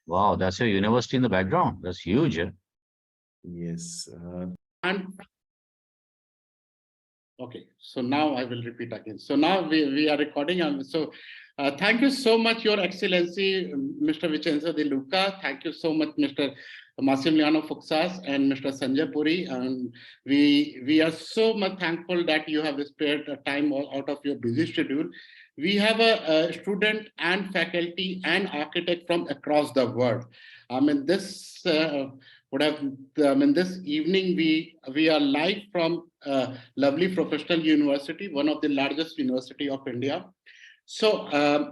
Wow, that's your university in the background. That's huge. Eh? Yes. And okay, so now I will repeat again. So now we are recording. Thank you so much, Your Excellency, Mr. Vincenzo De Luca. Thank you so much, Mr. Massimiliano Fuxas and Mr. Sanjay Puri. And we are so much thankful that you have spared time out of your busy schedule. We have a student and faculty and architect from across the world. I mean, this this evening we are live from lovely professional university, one of the largest university of India. So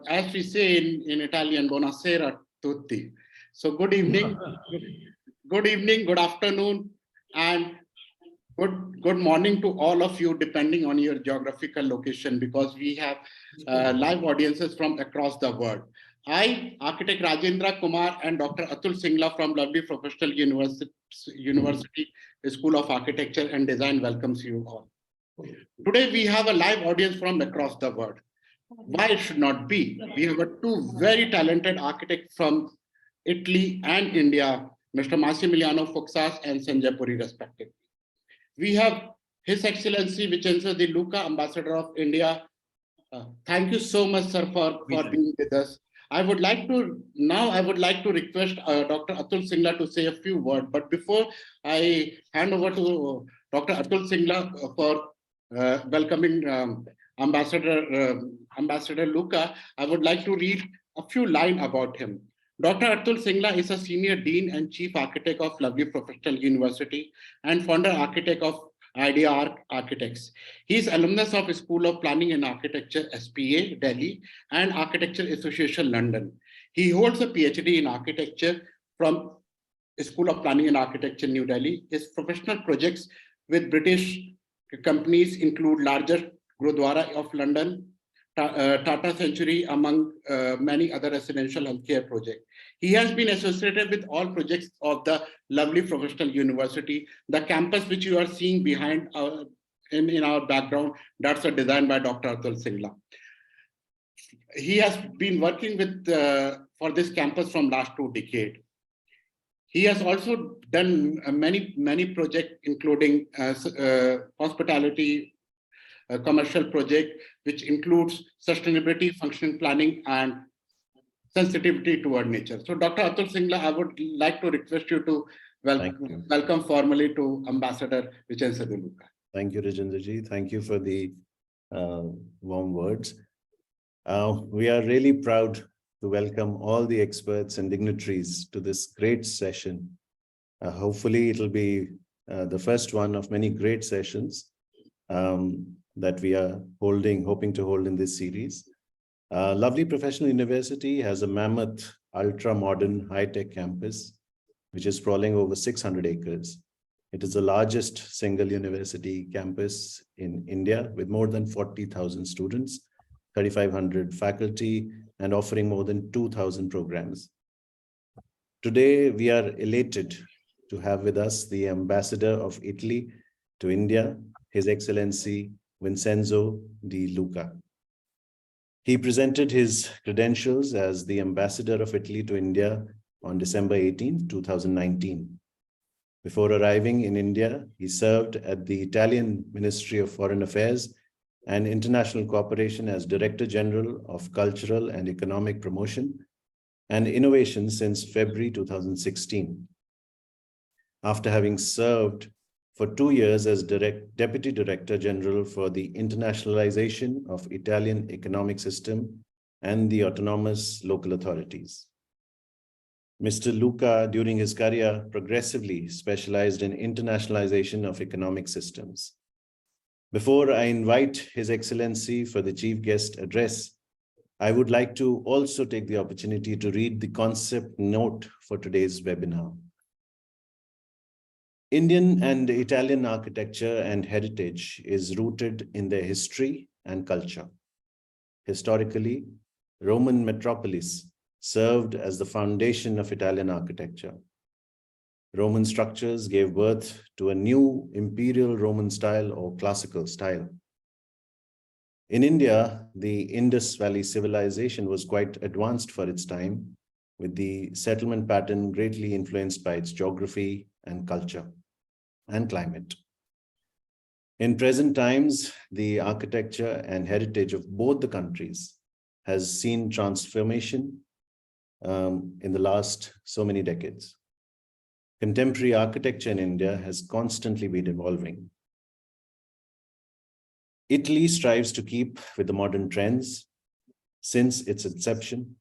as we say in Italian, buonasera tutti. So good evening, good afternoon, and good morning to all of you, depending on your geographical location, because we have live audiences from across the world. I, Architect Rajendra Kumar and Dr. Atul Singla from lovely Professional University School of Architecture and Design welcomes you all. Today we have a live audience from across the world. Why it should not be? We have two very talented architects from Italy and India, Mr. Massimiliano Fuxas and Sanjay Puri respectively. We have His Excellency Vincenzo De Luca, Ambassador of India. Thank you so much, sir, for being with us. I would like to request Dr. Atul Singla to say a few words. But before I hand over to Dr. Atul Singla for welcoming Ambassador Luca, I would like to read a few lines about him. Dr. Atul Singla is a senior dean and chief architect of Lovely Professional University and founder architect of Idea Architects. He is alumnus of School of Planning and Architecture, SPA, Delhi, and Architecture Association, London. He holds a PhD in architecture from School of Planning and Architecture, New Delhi. His professional projects with British companies include larger Gurudwara of London, Tata Century, among many other residential healthcare projects. He has been associated with all projects of the lovely professional university. The campus which you are seeing behind in our background, that's a design by Dr. Atul Singla. He has been working with for this campus from last 2 decades. He has also done many projects, including hospitality, commercial project, which includes sustainability, functional planning, and sensitivity toward nature. So, Dr. Atul Singla, I would like to request you to welcome formally to Ambassador Vincenzo De Luca. Thank you, Rajendraji. Thank you for the warm words. We are really proud to welcome all the experts and dignitaries to this great session. Hopefully, it will be the first one of many great sessions that we are hoping to hold in this series. Lovely Professional University has a mammoth, ultra-modern, high-tech campus, which is sprawling over 600 acres. It is the largest single university campus in India with more than 40,000 students, 3,500 faculty, and offering more than 2,000 programs. Today, we are elated to have with us the Ambassador of Italy to India, His Excellency Vincenzo De Luca. He presented his credentials as the Ambassador of Italy to India on December 18, 2019. Before arriving in India, he served at the Italian Ministry of Foreign Affairs and International Cooperation as Director General of Cultural and Economic Promotion and Innovation since February 2016. After having served for 2 years as Deputy Director General for the Internationalization of Italian Economic System and the Autonomous Local Authorities. Mr. Luca, during his career, progressively specialized in internationalization of economic systems. Before I invite His Excellency for the Chief Guest address, I would like to also take the opportunity to read the concept note for today's webinar. Indian and Italian architecture and heritage is rooted in their history and culture. Historically, Roman metropolis served as the foundation of Italian architecture. Roman structures gave birth to a new imperial Roman style or classical style. In India, the Indus Valley civilization was quite advanced for its time, with the settlement pattern greatly influenced by its geography and culture and climate. In present times, the architecture and heritage of both the countries has seen transformation in the last so many decades. Contemporary architecture in India has constantly been evolving. Italy strives to keep with the modern trends since its inception.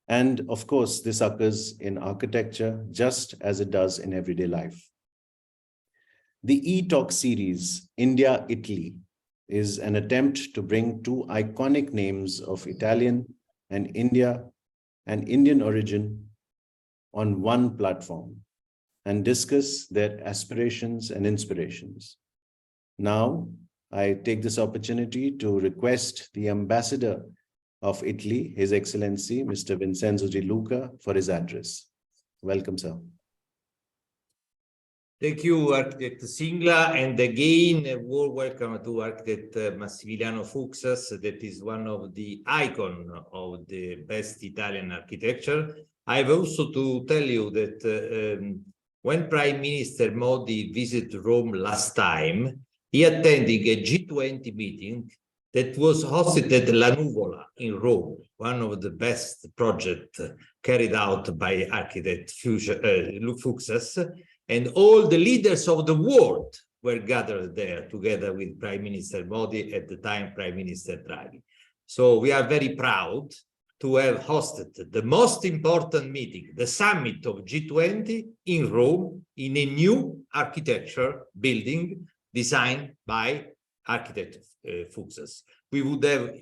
And of course, this occurs in architecture just as it does in everyday life. The E-Talk series, India-Italy, is an attempt to bring two iconic names of Italian and Indian origin on one platform and discuss their aspirations and inspirations. Now, I take this opportunity to request the Ambassador of Italy, His Excellency, Mr. Vincenzo Di Luca, for his address. Welcome, sir. Thank you, Architect Singla, and again, a warm welcome to Architect Massimiliano Fuxas, that is one of the icons of the best Italian architecture. I have also to tell you that when Prime Minister Modi visited Rome last time, he attended a G20 meeting that was hosted at La Nuvola in Rome, one of the best projects carried out by architect Fuxas. And all the leaders of the world were gathered there together with Prime Minister Modi, at the time Prime Minister Draghi. So we are very proud to have hosted the most important meeting, the summit of G20 in Rome, in a new architecture building designed by architect Fuxas. We would have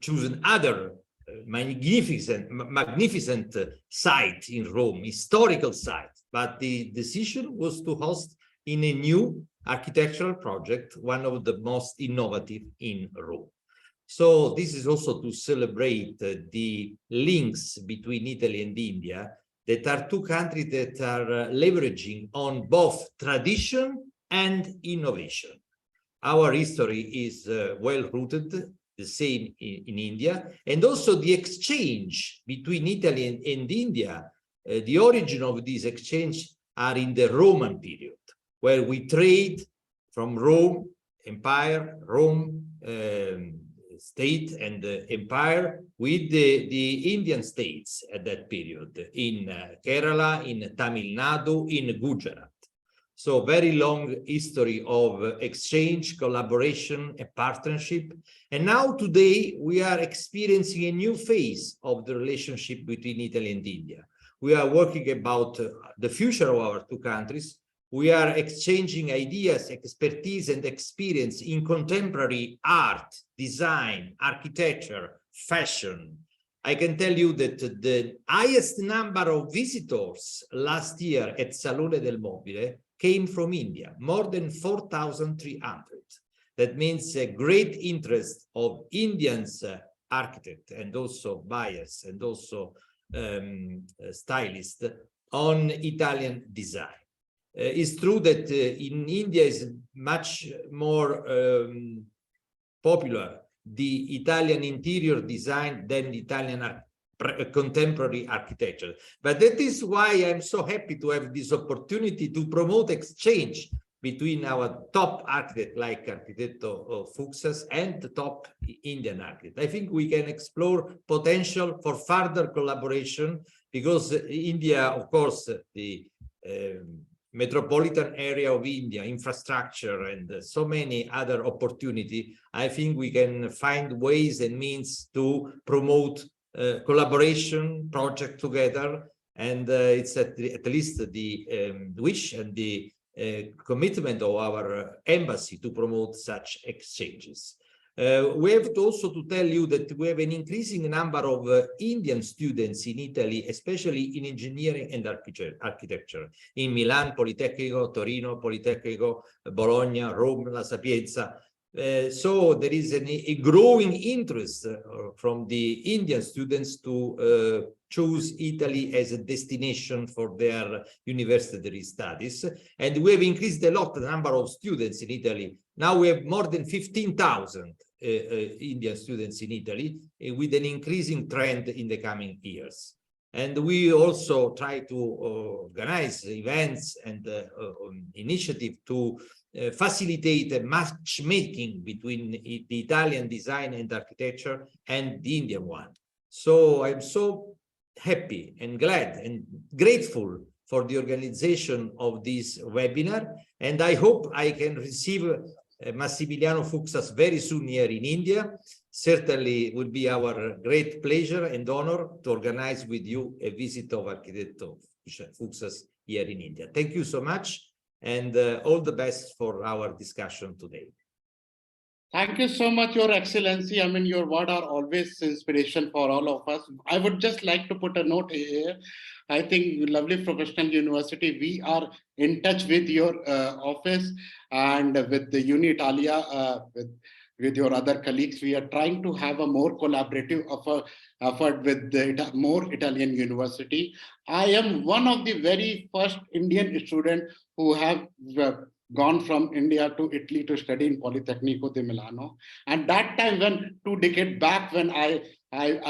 chosen other magnificent site in Rome, historical site, but the decision was to host in a new architectural project, one of the most innovative in Rome. So this is also to celebrate the links between Italy and India, that are two countries that are leveraging on both tradition and innovation. Our history is well-rooted, the same in India, and also the exchange between Italy and India, the origin of this exchange are in the Roman period, where we trade from Rome, empire, Rome, state and empire with the Indian states at that period, in Kerala, in Tamil Nadu, in Gujarat. So very long history of exchange, collaboration, and partnership. And now today we are experiencing a new phase of the relationship between Italy and India. We are working about the future of our two countries. We are exchanging ideas, expertise, and experience in contemporary art, design, architecture, fashion. I can tell you that the highest number of visitors last year at Salone del Mobile came from India, more than 4,300. That means a great interest of Indians architects and also buyers and also stylists on Italian design. It's true that in India is much more popular the Italian interior design than the Italian contemporary architecture. But that is why I'm so happy to have this opportunity to promote exchange between our top architect like Architetto Fuxas and the top Indian architect. I think we can explore potential for further collaboration, because India, of course, the metropolitan area of India, infrastructure, and so many other opportunities. I think we can find ways and means to promote collaboration project together, and it's at least the wish and the commitment of our embassy to promote such exchanges. We have also to tell you that we have an increasing number of Indian students in Italy, especially in engineering and architecture, in Milan Politecnico, Torino Politecnico, Bologna, Rome, La Sapienza. So there is a growing interest from the Indian students to choose Italy as a destination for their university studies. And we have increased a lot the number of students in Italy. Now we have more than 15,000 Indian students in Italy, with an increasing trend in the coming years. And we also try to organize events and initiative to facilitate a matchmaking between the Italian design and architecture and the Indian one. So I'm so happy and glad and grateful for the organization of this webinar. And I hope I can receive Massimiliano Fuksas very soon here in India. Certainly would be our great pleasure and honor to organize with you a visit of Architect Fuksas here in India. Thank you so much, and all the best for our discussion today. Thank you so much, Your Excellency. I mean, your words are always inspiration for all of us. I would just like to put a note here. I think Lovely Professional University, we are in touch with your office and with the Uni Italia, with your other colleagues. We are trying to have a more collaborative effort with the more Italian university. I am one of the very first Indian students who have gone from India to Italy to study in Politecnico di Milano. And that time, when 2 decades back, when I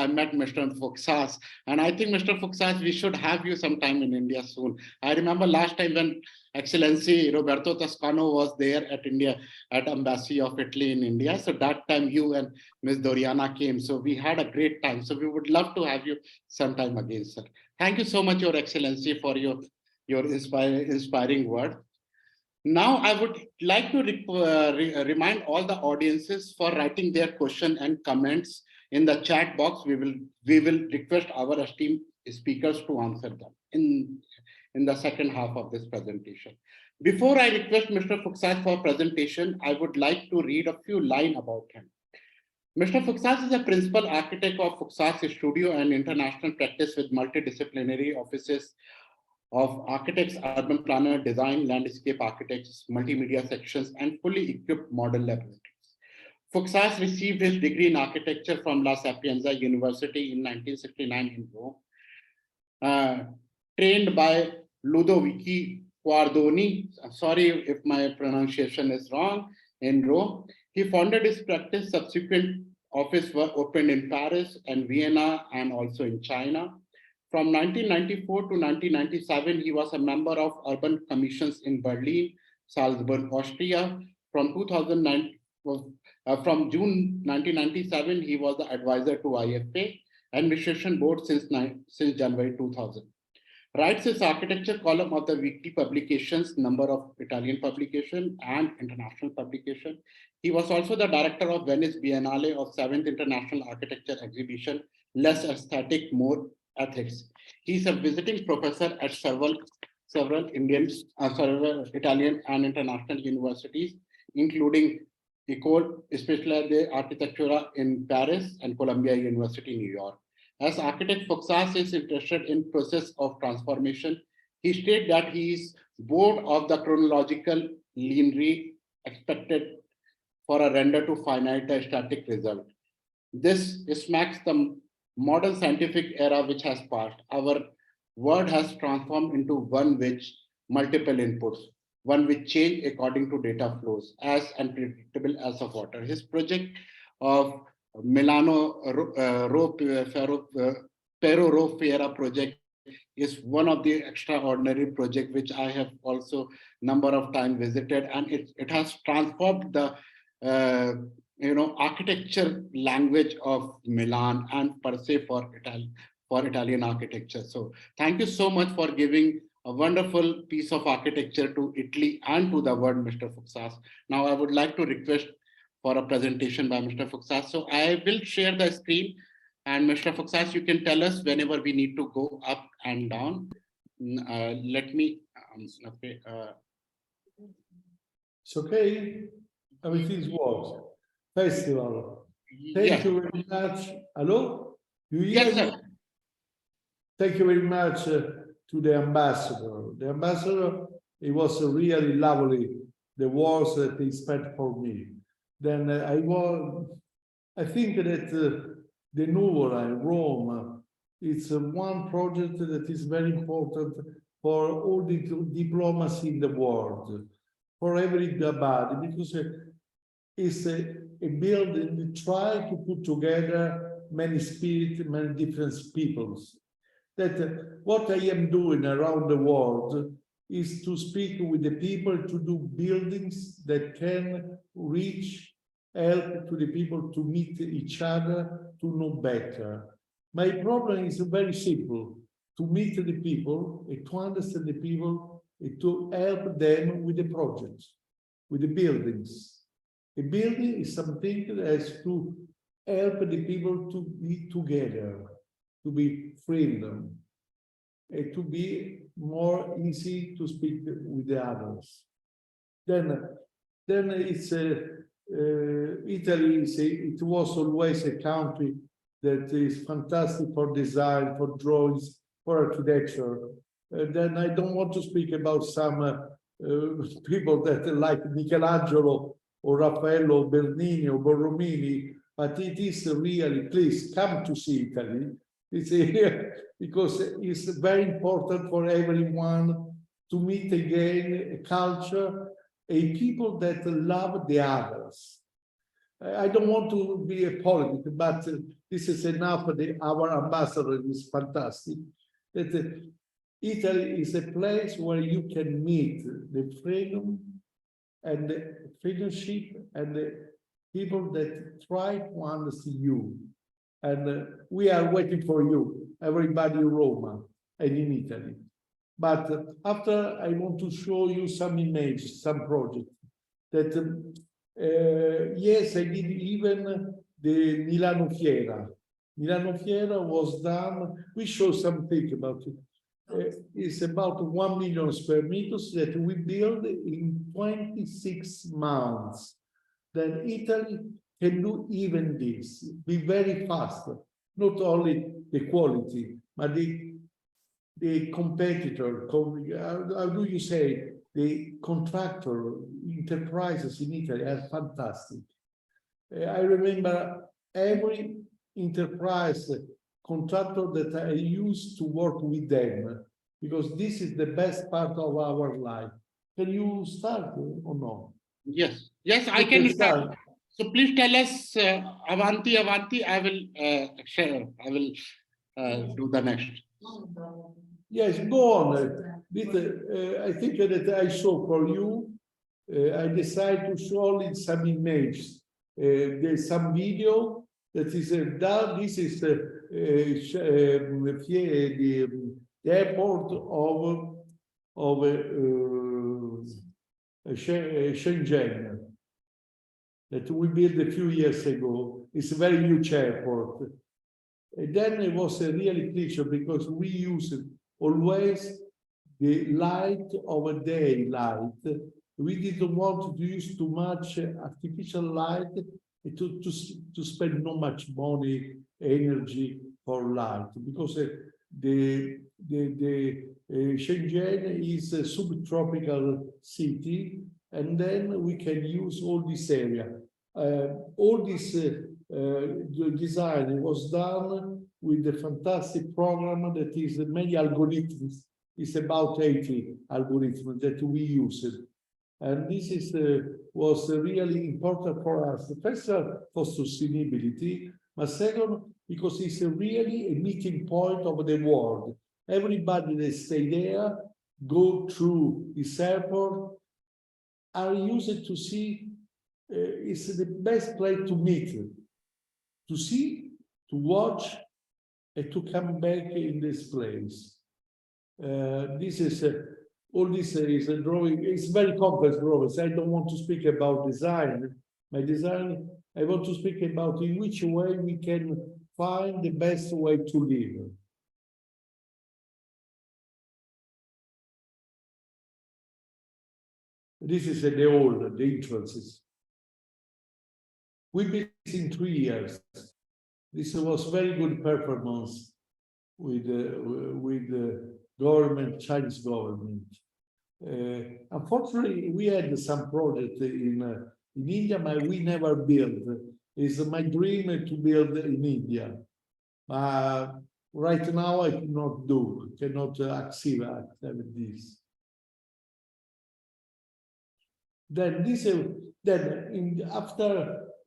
met Mr. Fuksas, and I think Mr. Fuksas, we should have you sometime in India soon. I remember last time when Excellency Roberto Toscano was there at India, at Embassy of Italy in India. So that time you and Ms. Doriana came. So we had a great time. So we would love to have you sometime again, sir. Thank you so much, Your Excellency, for your inspiring word. Now, I would like to remind all the audiences for writing their question and comments in the chat box. We will request our esteemed speakers to answer them in the second half of this presentation. Before I request Mr. Fuksas for presentation, I would like to read a few lines about him. Mr. Fuksas is a principal architect of Fuksas Studio and international practice with multidisciplinary offices of architects, urban planner, design, landscape architects, multimedia sections, and fully equipped model laboratories. Fuksas received his degree in architecture from La Sapienza University in 1969 in Rome. Trained by Ludovico Guardoni, sorry if my pronunciation is wrong, in Rome. He founded his practice. Subsequent office were opened in Paris and Vienna and also in China. From 1994 to 1997, he was a member of urban commissions in Berlin, Salzburg, Austria. From 2009, from June 1997, he was the advisor to IFA Administration Board since January 2000. Writes his architecture column of the weekly publications, number of Italian publication and international publication. He was also the director of Venice Biennale of 7th International Architecture Exhibition, Less Aesthetic, More Ethics. He's a visiting professor at several Italian and international universities, including École Spéciale d'Architecture in Paris and Columbia University, New York. As architect, Fuksas is interested in process of transformation. He stated that he is bored of the chronological linear expected for a render to finite a static result. This smacks the modern scientific era which has passed. Our world has transformed into one which multiple inputs, one which change according to data flows, as unpredictable as the water. His project of Milano Pero Ro Fiera project is one of the extraordinary projects which I have also number of times visited, and it has transformed the architecture language of Milan and per se for Italian architecture. So thank you so much for giving a wonderful piece of architecture to Italy and to the world, Mr. Fuksas. Now I would like to request for a presentation by Mr. Fuksas. So I will share the screen, and Mr. Fuksas, you can tell us whenever we need to go up and down. Let me, okay. It's okay? Everything works. Festival. Thank you very much. Hello? You hear Yes, me? sir. Thank you very much to the ambassador. The ambassador, it was really lovely, the words that he spent for me. Then I think that the Nuvola in Rome, it's one project that is very important for all the diplomacy in the world, for everybody, because it's a building that try to put together many spirits, many different peoples. that what I am doing around the world is to speak with the people to do buildings that can reach, help to the people to meet each other, to know better. My problem is very simple, to meet the people, and to understand the people, and to help them with the projects, with the buildings. A building is something that has to help the people to be together, to be freedom, and to be more easy to speak with the others. Then it's Italy. It was always a country that is fantastic for design, for drawings, for architecture. Then I don't want to speak about some people that like Michelangelo or Raffaello or Bernini or Borromini, but it is really, please come to see Italy. It's because it's very important for everyone to meet again a culture, a people that love the others. I don't want to be a politic, but this is enough. Our ambassador is fantastic. That Italy is a place where you can meet the freedom and the friendship and the people that try to understand you. And we are waiting for you, everybody in Roma and in Italy. But after, I want to show you some images, some projects that, yes, I did even the Milano Fiera. Milano Fiera was done, we show something about it. It's about 1 million square meters that we build in 26 months. Then Italy can do even this, be very fast, not only the quality, but the competitor, how do you say, the contractor enterprises in Italy are fantastic. I remember every enterprise contractor that I used to work with them, because this is the best part of our life. Can you start or no? Yes, yes, I can start. So please tell us, Avanti, Avanti. I will share. I will do the next. Yes, go on. I think that I show for you. I decided to show in some images. There's some video that is done. This is the airport of Shenzhen that we built a few years ago. It's a very huge airport. And then it was a really pleasure because we used always the light of a day light. We didn't want to use too much artificial light to spend not much money, energy for light, because the Shenzhen is a subtropical city, and then we can use all this area. All this design was done with a fantastic program that is many algorithms. It's about 80 algorithms that we used. And this is was really important for us. First, for sustainability, but second, because it's really a meeting point of the world. Everybody that stay there, go through this airport, are used to see. It's the best place to meet, to see, to watch, and to come back in this place. This is all this is a drawing. It's very complex drawings. I don't want to speak about design. My design, I want to speak about in which way we can find the best way to live. This is the hall, the entrances. We built in 3 years. This was very good performance with the government, Chinese government. Unfortunately, we had some project in India, but we never built. It's my dream to build in India. Right now, I cannot accept this. Then after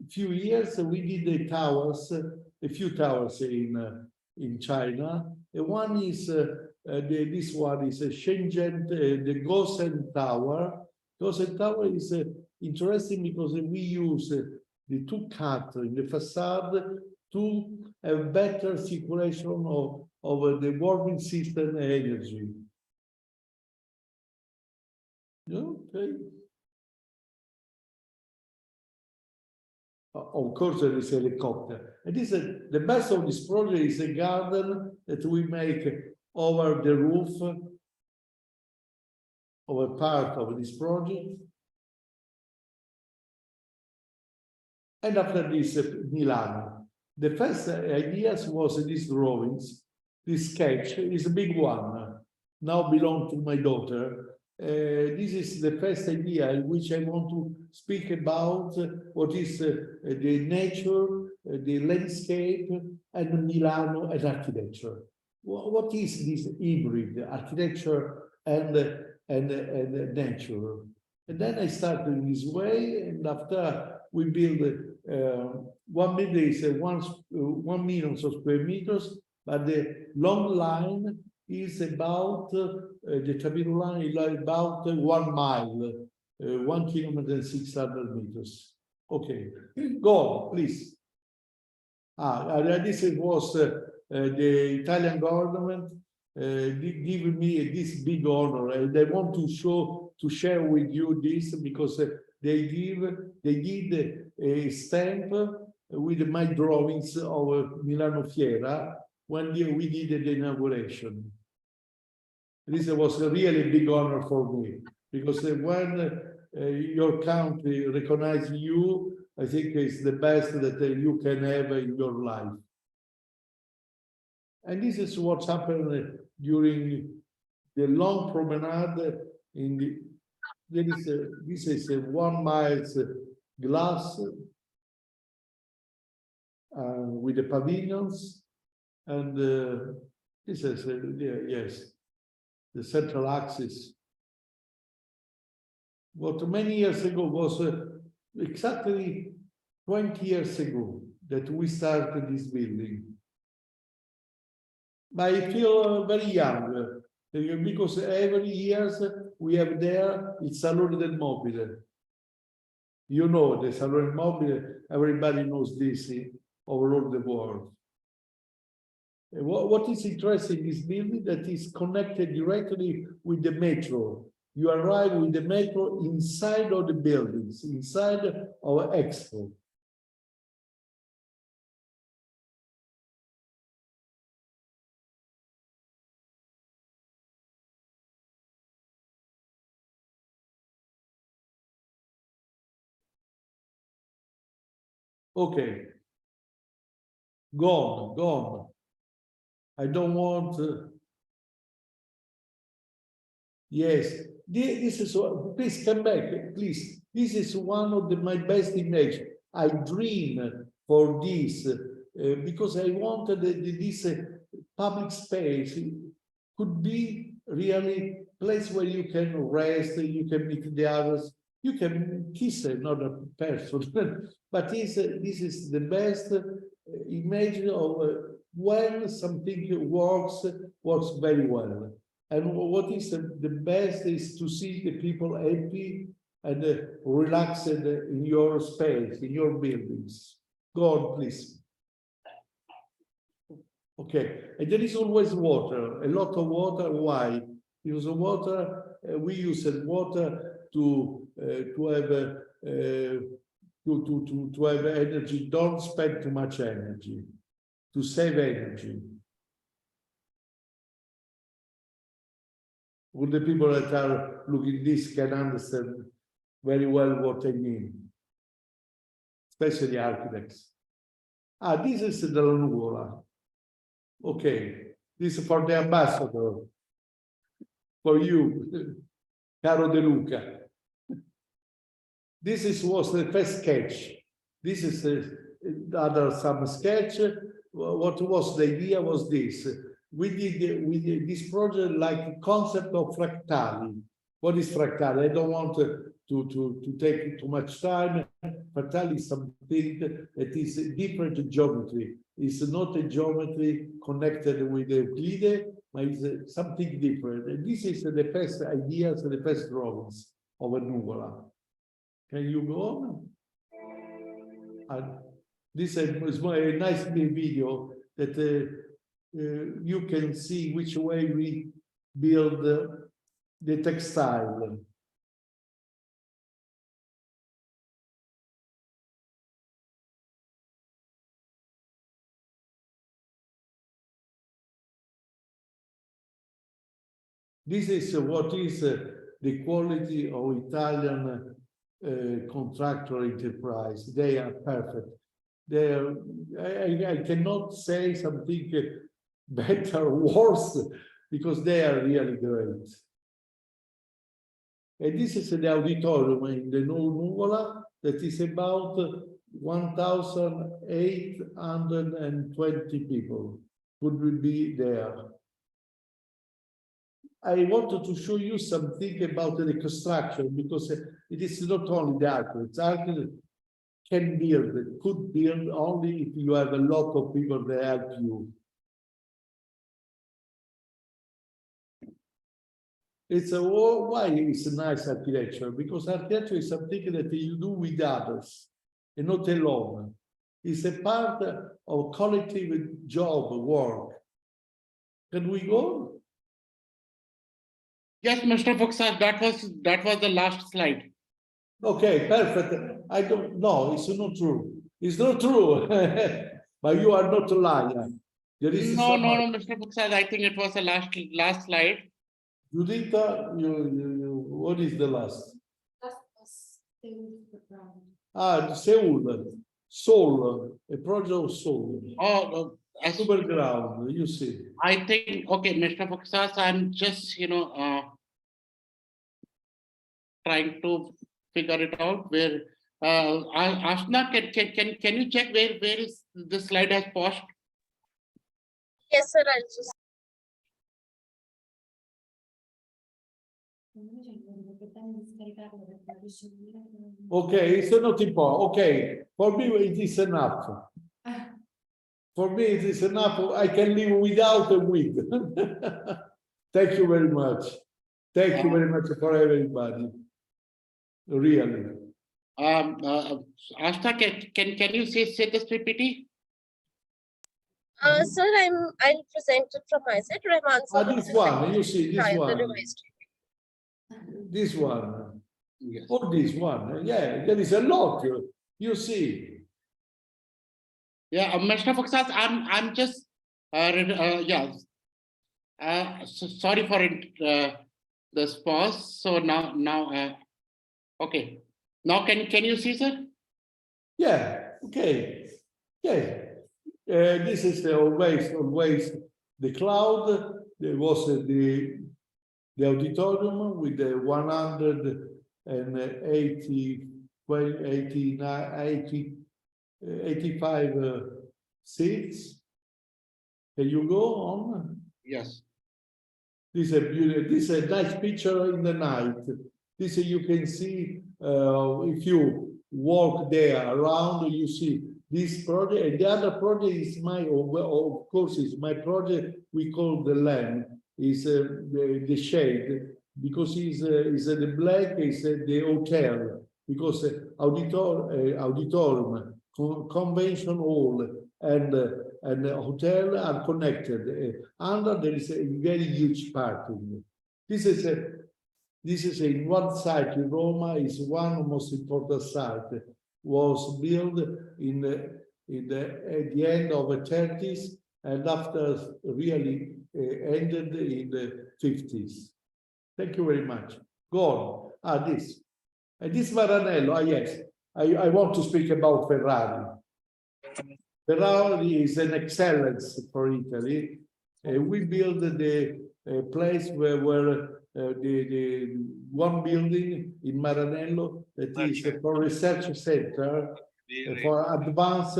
a few years, we did the towers, a few towers in China, One is this one is Shenzhen, the Gosen Tower. Gosen Tower is interesting because we use the two cuts in the facade to have better circulation of the warming system energy. Okay. Of course, there is a helicopter. And this is the best of this project is a garden that we make over the roof of a part of this project. And after this, Milan. The first ideas was these drawings. This sketch is a big one. Now belong to my daughter. This is the first idea in which I want to speak about what is the nature, the landscape, and Milano and architecture. What is this hybrid, architecture and nature? And then I started in this way, and after we build 1 meter is 1 million square meters, but the long line is about the Tabino line is about 1 mile, 1 kilometer and 600 meters. Okay, go on, please. This was the Italian government giving me this big honor, and I want to share with you this because they did a stamp with my drawings of Milano Fiera when we did the inauguration. This was a really big honor for me because when your country recognizes you, I think it's the best that you can have in your life. And this is what's happened during the long promenade in the this is a 1 mile glass with the pavilions, and this is yes, the central axis. What many years ago was exactly 20 years ago that we started this building. But I feel very young because every year we have there it's Salone del Mobile. You know the Salone del Mobile, everybody knows this all over the world. What is interesting in this building that is connected directly with the metro. You arrive with the metro inside of the buildings, inside our expo. Okay. Go on. I don't want. Yes, this is. Please come back, please. This is one of my best images. I dream for this because I wanted this public space could be really a place where you can rest, you can meet the others, you can kiss another person. But this is the best image of when something works very well. And what is the best is to see the people happy and relaxed in your space, in your buildings. Go on, please. Okay, and there is always water, a lot of water. Why? Because water, we use water to have energy. Don't spend too much energy, to save energy. All the people that are looking this can understand very well what I mean, especially architects. This is the Nuvola. Okay, this is for the ambassador, for you, Caro De Luca. This was the first sketch. This is some sketch. What was the idea was this. We did this project like a concept of fractali. What is fractali? I don't want to take too much time. Fractali is something that is different geometry. It's not a geometry connected with the Euclid, but it's something different. And this is the first ideas, the first drawings of a nuvola. Can you go on? And this is a nice video that you can see which way we build the textile. This is what is the quality of Italian contractor enterprise. They are perfect. They are, I cannot say something better or worse because they are really great. And this is the auditorium in the Nuvola that is about 1,820 people would be there. I wanted to show you something about the construction because it is not only the architects. Architects can build, could build only if you have a lot of people that help you. It's a why it's a nice architecture, because architecture is something that you do with others and not alone. It's a part of collective job work. Can we go? Yes, Mr. Fuchs, that was the last slide. Okay, perfect. I don't know, it's not true. It's not true. But you are not a liar. There is No, Mr. Fuchs, I think it was the last slide. Judita, what is the last? Seoul, a project of Seoul. Oh, Super ground, you see. I think, okay, Mr. Fuchs, I'm just, trying to figure it out where, Ashna, can you check where is the slide has paused? Yes, sir, I'll just. Okay, it's not important. Okay, for me it is enough. For me it is enough. I can live without a wig. Thank you very much. Thank you very much for everybody. Really. Ashna, can you say this PPT? Sir, I'll present it from my side. Rahman, sir, This one, you see, this try the one. revised. This one. Yes. Or this one. Yeah, there is a lot. You see. Yeah, Mr. Fuchs, I'm just so sorry for it, this pause. So now okay. Now can you see, sir? Yeah, okay. Yeah. This is always the cloud. There was the auditorium with the 85 seats. Can you go on? Yes. This is a beautiful. This is a nice picture in the night. This you can see if you walk there around. You see this project, and the other project is of course, is my project. We call the lamp. Is the shade, because is the black is the hotel, because auditorium, convention hall, and hotel are connected. Under there is a very huge parking. This is in one site in Roma, is one of the most important site. Was built at the end of the 30s, and after really ended in the 50s. Thank you very much. Go on. This Maranello. Yes, I want to speak about Ferrari. Ferrari is an excellence for Italy. We built the place where the one building in Maranello that is for research center for advanced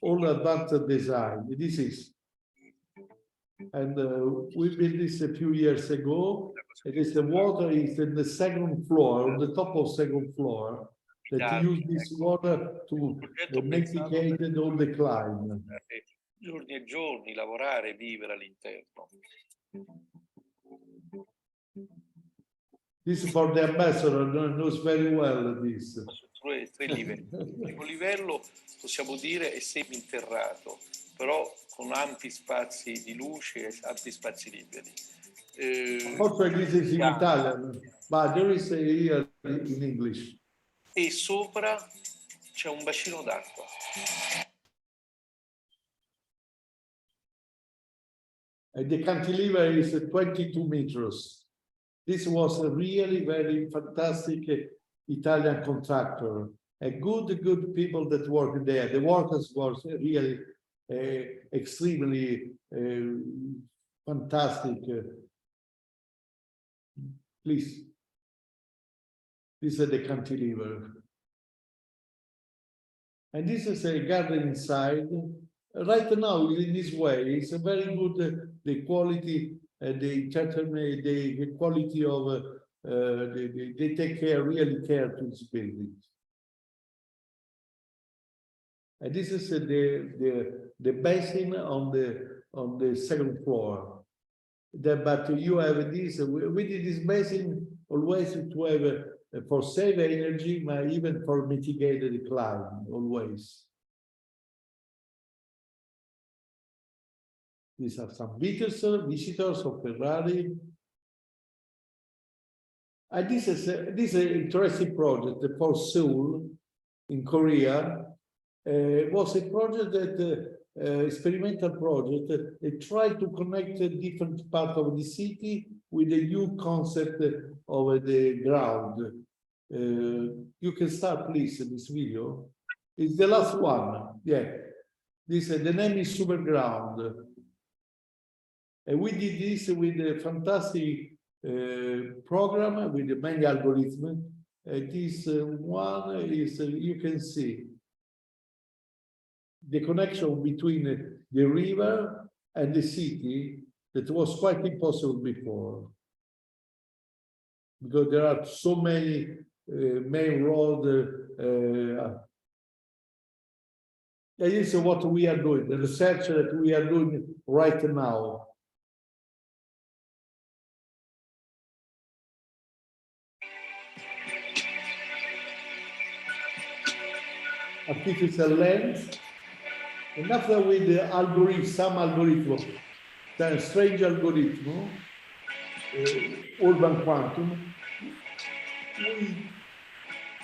advanced design. This is, and we built this a few years ago. It is the water is in the second floor, on the top of second floor, that use this water to mitigate all the climate. Giorni e giorni, lavorare e vivere all'interno. This is for the ambassador, knows very well this. Tre livelli. Il primo livello, possiamo dire, è seminterrato, però con ampi spazi di luce e ampi spazi liberi. Unfortunately, this is in Italian, but there is a here in English. E sopra c'è un bacino d'acqua. The cantilever is 22 meters. This was a really very fantastic Italian contractor. A good people that work there. The workers was really extremely fantastic. Please. This is the cantilever. And this is a garden inside. Right now, in this way, it's a very good, the quality, the quality of, they take care, really care to this building. And this is the basin on the second floor. But you have this, we did this basin always to have for save energy, but even for mitigate the climate, always. These are some visitors of Ferrari. And this is an interesting project for Seoul in Korea. Was a project that experimental project. They tried to connect different parts of the city with a new concept of the ground. You can start, please, this video. It's the last one. Yeah. This the name is Superground. And we did this with a fantastic program with many algorithms. This one is, you can see, the connection between the river and the city that was quite impossible before. Because there are so many main roads. And this is what we are doing, the research that we are doing right now. Artificial land, and after with the algorithm, some algorithm, some strange algorithm, urban quantum,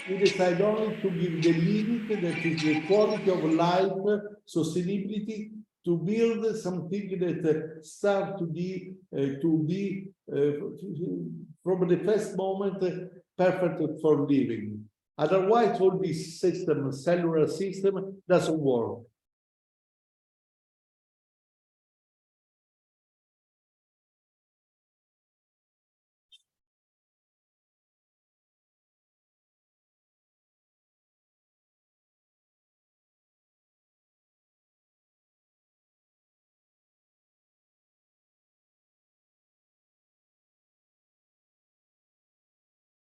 we decide only to give the limit that is the quality of life, sustainability, to build something that start to be from the first moment perfect for living. Otherwise, all this system, cellular system, doesn't work.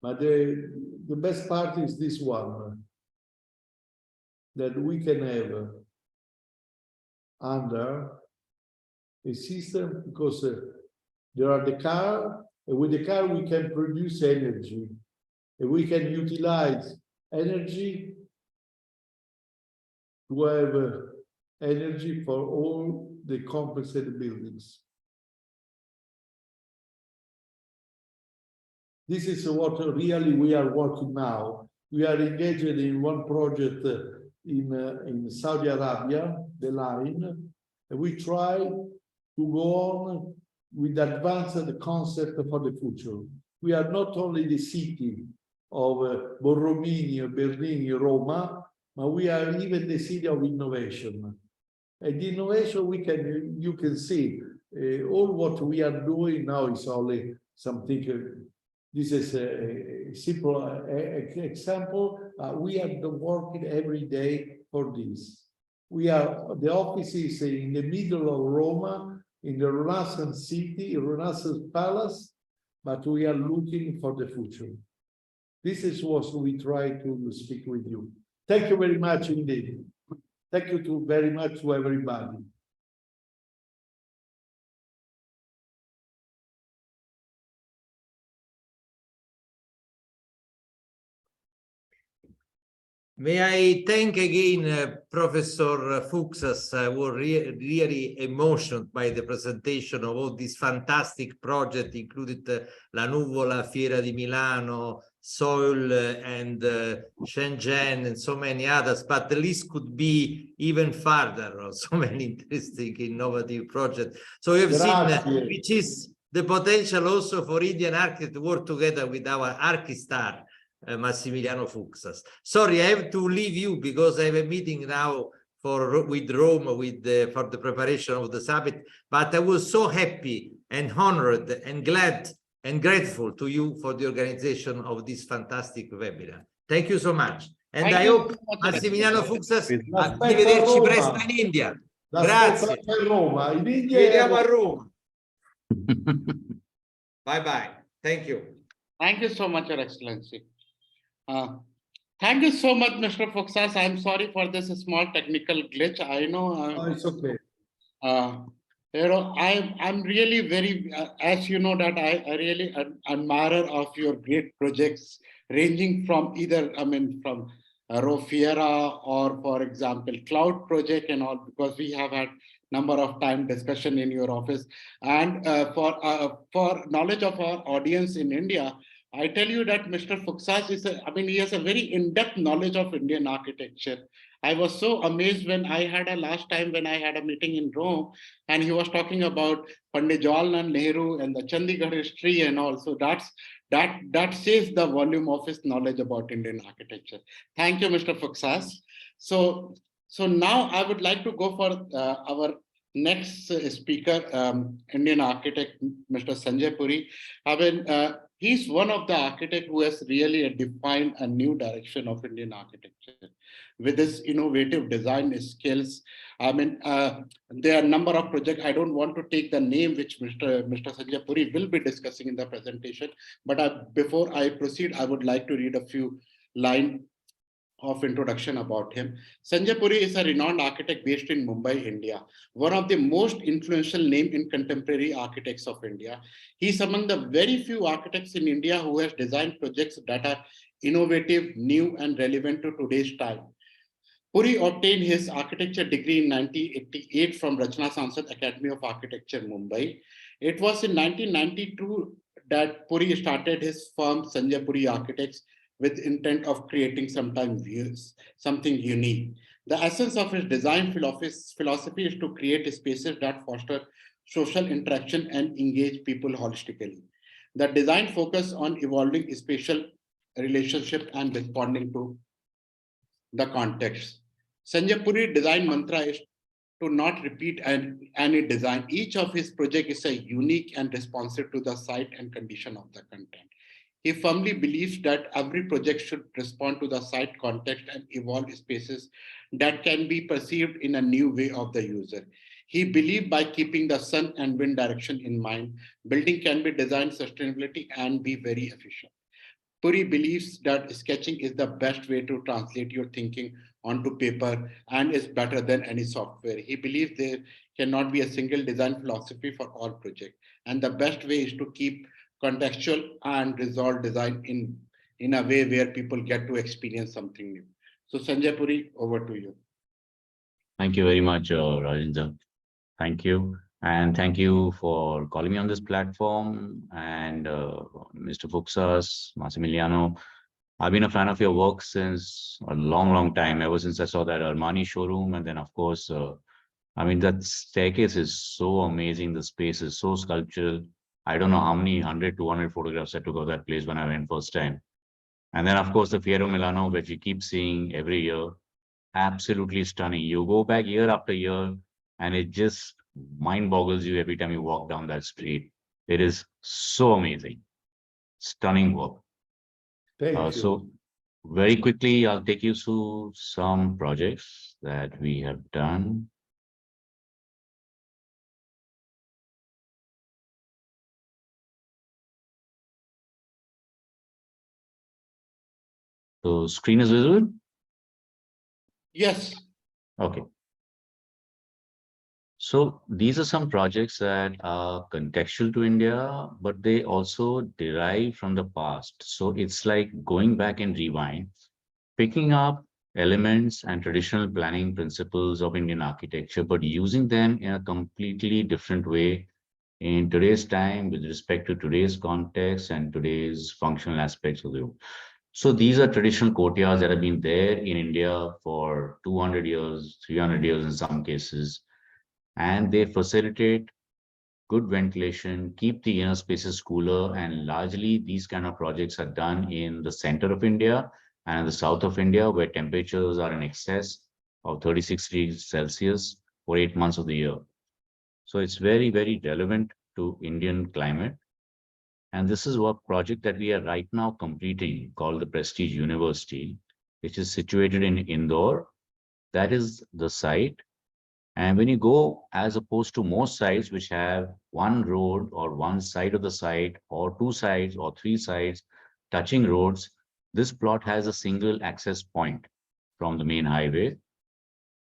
But the best part is this one, that we can have under a system, because there are the car, and with the car we can produce energy, and we can utilize energy to have energy for all the compensated buildings. This is what really we are working now. We are engaged in one project in Saudi Arabia, the line, and we try to go on with advanced concept for the future. We are not only the city of Borromini, Bernini, Roma, but we are even the city of innovation. And the innovation you can see, all what we are doing now is only something. This is a simple example. We are working every day for this. The office is in the middle of Roma, in the Renaissance city, Renaissance palace, but we are looking for the future. This is what we try to speak with you. Thank you very much indeed. Thank you very much to everybody. May I thank again Professor Fuchsas, who really emotional by the presentation of all these fantastic projects, including La Nuvola, Fiera di Milano, Soil, and Shenzhen, and so many others. But the list could be even further. So many interesting, innovative projects. So we have seen which is the potential also for Indian architects to work together with our Archistar, Massimiliano Fuchsas. Sorry, I have to leave you because I have a meeting now with Rome for the preparation of the summit. But I was so happy and honored and glad and grateful to you for the organization of this fantastic webinar. Thank you so much. And I hope Massimiliano Fuchsas, arrivederci presto in India. Grazie. A Roma. In Ci India vediamo a Roma. Bye bye. Thank you. Thank you so much, Your Excellency. Thank you so much, Mr. Fuchsas. I'm sorry for this small technical glitch. I know. it's okay. I'm really very, as you know, that I really admirer of your great projects, ranging from either, from Rofiera or, for example, Cloud Project and all, because we have had number of time discussion in your office. And for knowledge of our audience in India, I tell you that Mr. Fuchsas he has a very in-depth knowledge of Indian architecture. I was so amazed when I had a meeting in Rome, and he was talking about Pandit Jawaharlal Nehru and the Chandigarh history and all. So that says the volume of his knowledge about Indian architecture. Thank you, Mr. Fuchsas. So now I would like to go for our next speaker, Indian architect, Mr. Sanjay Puri. He's one of the architects who has really defined a new direction of Indian architecture with his innovative design skills. There are a number of projects. I don't want to take the name which Mr. Sanjay Puri will be discussing in the presentation, but before I proceed, I would like to read a few lines of introduction about him. Sanjay Puri is a renowned architect based in Mumbai, India, one of the most influential names in contemporary architects of India. He is among the very few architects in India who has designed projects that are innovative, new, and relevant to today's time. Puri obtained his architecture degree in 1988 from Rachna Sansad Academy of Architecture, Mumbai. It was in 1992 that Puri started his firm Sanjay Puri Architects, with intent of creating something unique. The essence of his design philosophy is to create spaces that foster social interaction and engage people holistically. The design focus on evolving spatial relationship and responding to the context. Sanjay Puri design mantra is to not repeat any design. Each of his projects is unique and responsive to the site and condition of the content. He firmly believes that every project should respond to the site context and evolve spaces that can be perceived in a new way of the user. He believed by keeping the sun and wind direction in mind, building can be designed sustainability and be very efficient. Puri believes that sketching is the best way to translate your thinking onto paper and is better than any software. He believes there cannot be a single design philosophy for all projects. And the best way is to keep contextual and resolve design in a way where people get to experience something new. So Sanjay Puri, over to you. Thank you very much, Rajendra. Thank you. And thank you for calling me on this platform. And Mr. Fuchsas, Massimiliano, I've been a fan of your work since a long, long time, ever since I saw that Armani showroom. And then, of course, that staircase is so amazing. The space is so sculptural. I don't know how many 100, 200 photographs I took of that place when I went first time. And then, of course, the Fiera Milano, which you keep seeing every year. Absolutely stunning. You go back year after year, and it just mind boggles you every time you walk down that street. It is so amazing. Stunning work. Thank you. So very quickly, I'll take you through some projects that we have done. So screen is visible? Yes. Okay. So these are some projects that are contextual to India, but they also derive from the past. So it's like going back and rewind, picking up elements and traditional planning principles of Indian architecture, but using them in a completely different way in today's time with respect to today's context and today's functional aspects of the room. So these are traditional courtyards that have been there in India for 200 years, 300 years in some cases, and they facilitate good ventilation, keep the inner spaces cooler, and largely these kind of projects are done in the center of India and in the south of India, where temperatures are in excess of 36 degrees Celsius for 8 months of the year. So it's very, very relevant to Indian climate. And this is what project that we are right now completing called the Prestige University, which is situated in Indore. That is the site. And when you go, as opposed to most sites which have one road or one side of the site or two sides or three sides touching roads, this plot has a single access point from the main highway.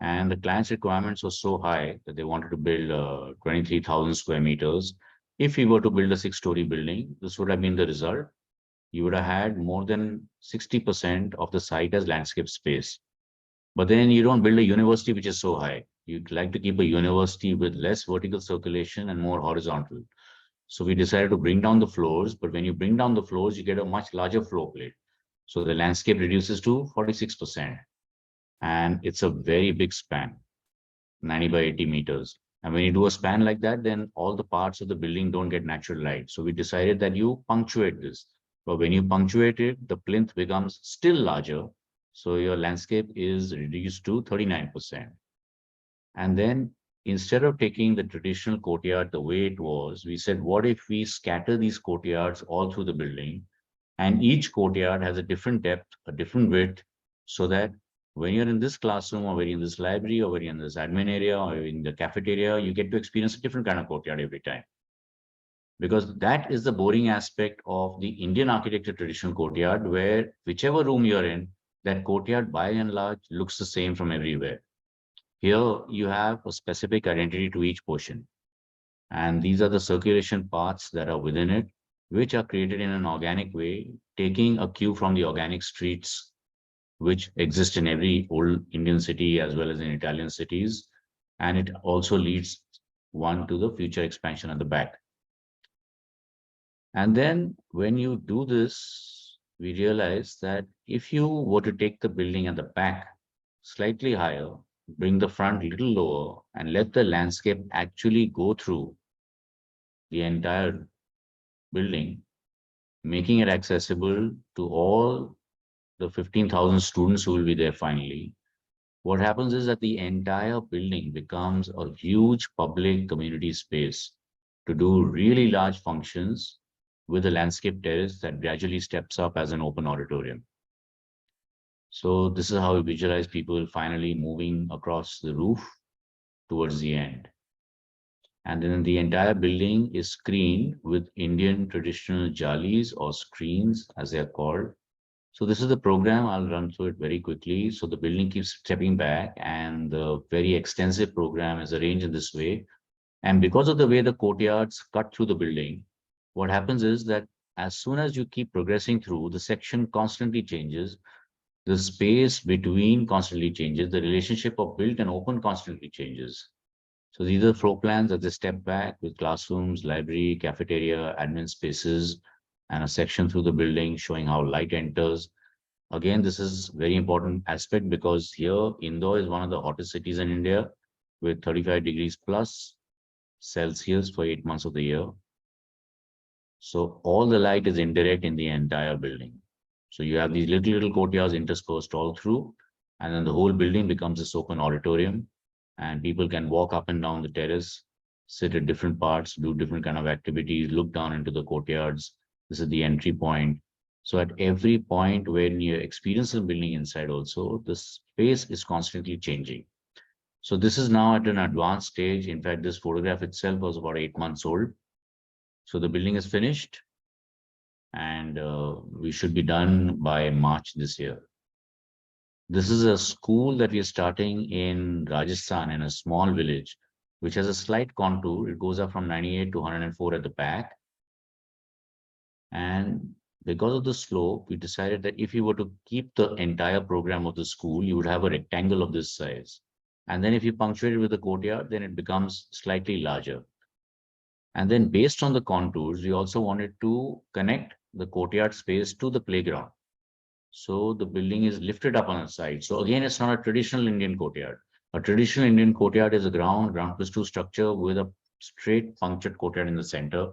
And the client's requirements were so high that they wanted to build 23,000 square meters. If we were to build a 6-story building, this would have been the result. You would have had more than 60% of the site as landscape space. But then you don't build a university which is so high. You'd like to keep a university with less vertical circulation and more horizontal. So we decided to bring down the floors, but when you bring down the floors, you get a much larger floor plate. So the landscape reduces to 46%. And it's a very big span, 90 by 80 meters. And when you do a span like that, then all the parts of the building don't get natural light. So we decided that you punctuate this. But when you punctuate it, the plinth becomes still larger. So your landscape is reduced to 39%. And then instead of taking the traditional courtyard the way it was, we said, what if we scatter these courtyards all through the building? And each courtyard has a different depth, a different width, so that when you're in this classroom or when you're in this library or when you're in this admin area or in the cafeteria, you get to experience a different kind of courtyard every time. Because that is the boring aspect of the Indian architecture traditional courtyard, where whichever room you're in, that courtyard by and large looks the same from everywhere. Here you have a specific identity to each portion. And these are the circulation paths that are within it, which are created in an organic way, taking a cue from the organic streets, which exist in every old Indian city as well as in Italian cities. And it also leads one to the future expansion at the back. And then when you do this, we realize that if you were to take the building at the back slightly higher, bring the front a little lower, and let the landscape actually go through the entire building, making it accessible to all the 15,000 students who will be there finally, what happens is that the entire building becomes a huge public community space to do really large functions with a landscape terrace that gradually steps up as an open auditorium. So this is how we visualize people finally moving across the roof towards the end. And then the entire building is screened with Indian traditional jalis or screens, as they are called. So this is the program. I'll run through it very quickly. So the building keeps stepping back, and the very extensive program is arranged in this way. And because of the way the courtyards cut through the building, what happens is that as soon as you keep progressing through, the section constantly changes. The space between constantly changes. The relationship of built and open constantly changes. So these are floor plans as they step back with classrooms, library, cafeteria, admin spaces, and a section through the building showing how light enters. Again, this is very important aspect because here Indore is one of the hottest cities in India with 35 degrees plus Celsius for 8 months of the year. So all the light is indirect in the entire building. So you have these little courtyards interspersed all through, and then the whole building becomes this open auditorium, and people can walk up and down the terrace, sit at different parts, do different kind of activities, look down into the courtyards. This is the entry point. So at every point when you experience the building inside also, the space is constantly changing. So this is now at an advanced stage. In fact, this photograph itself was about 8 months old. So the building is finished, and we should be done by March this year. This is a school that we are starting in Rajasthan in a small village, which has a slight contour. It goes up from 98 to 104 at the back. And because of the slope, we decided that if you were to keep the entire program of the school, you would have a rectangle of this size. And then if you punctuate it with the courtyard, then it becomes slightly larger. And then based on the contours, we also wanted to connect the courtyard space to the playground. So the building is lifted up on its side. So again, it's not a traditional Indian courtyard. A traditional Indian courtyard is a ground plus two structure with a straight punctured courtyard in the center.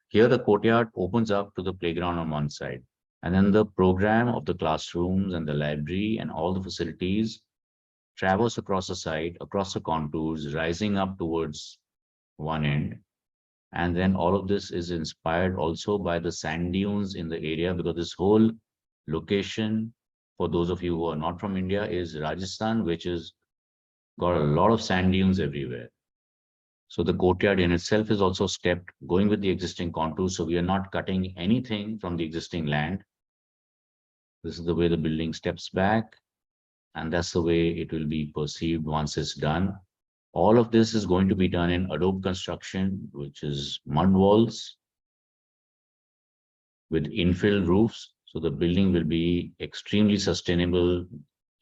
Here, the courtyard opens up to the playground on one side. And then the program of the classrooms and the library and all the facilities traverse across the side, across the contours, rising up towards one end. And then all of this is inspired also by the sand dunes in the area, because this whole location, for those of you who are not from India, is Rajasthan, which has got a lot of sand dunes everywhere. So the courtyard in itself is also stepped, going with the existing contours. So we are not cutting anything from the existing land. This is the way the building steps back, and that's the way it will be perceived once it's done. All of this is going to be done in adobe construction, which is mud walls with infill roofs. So the building will be extremely sustainable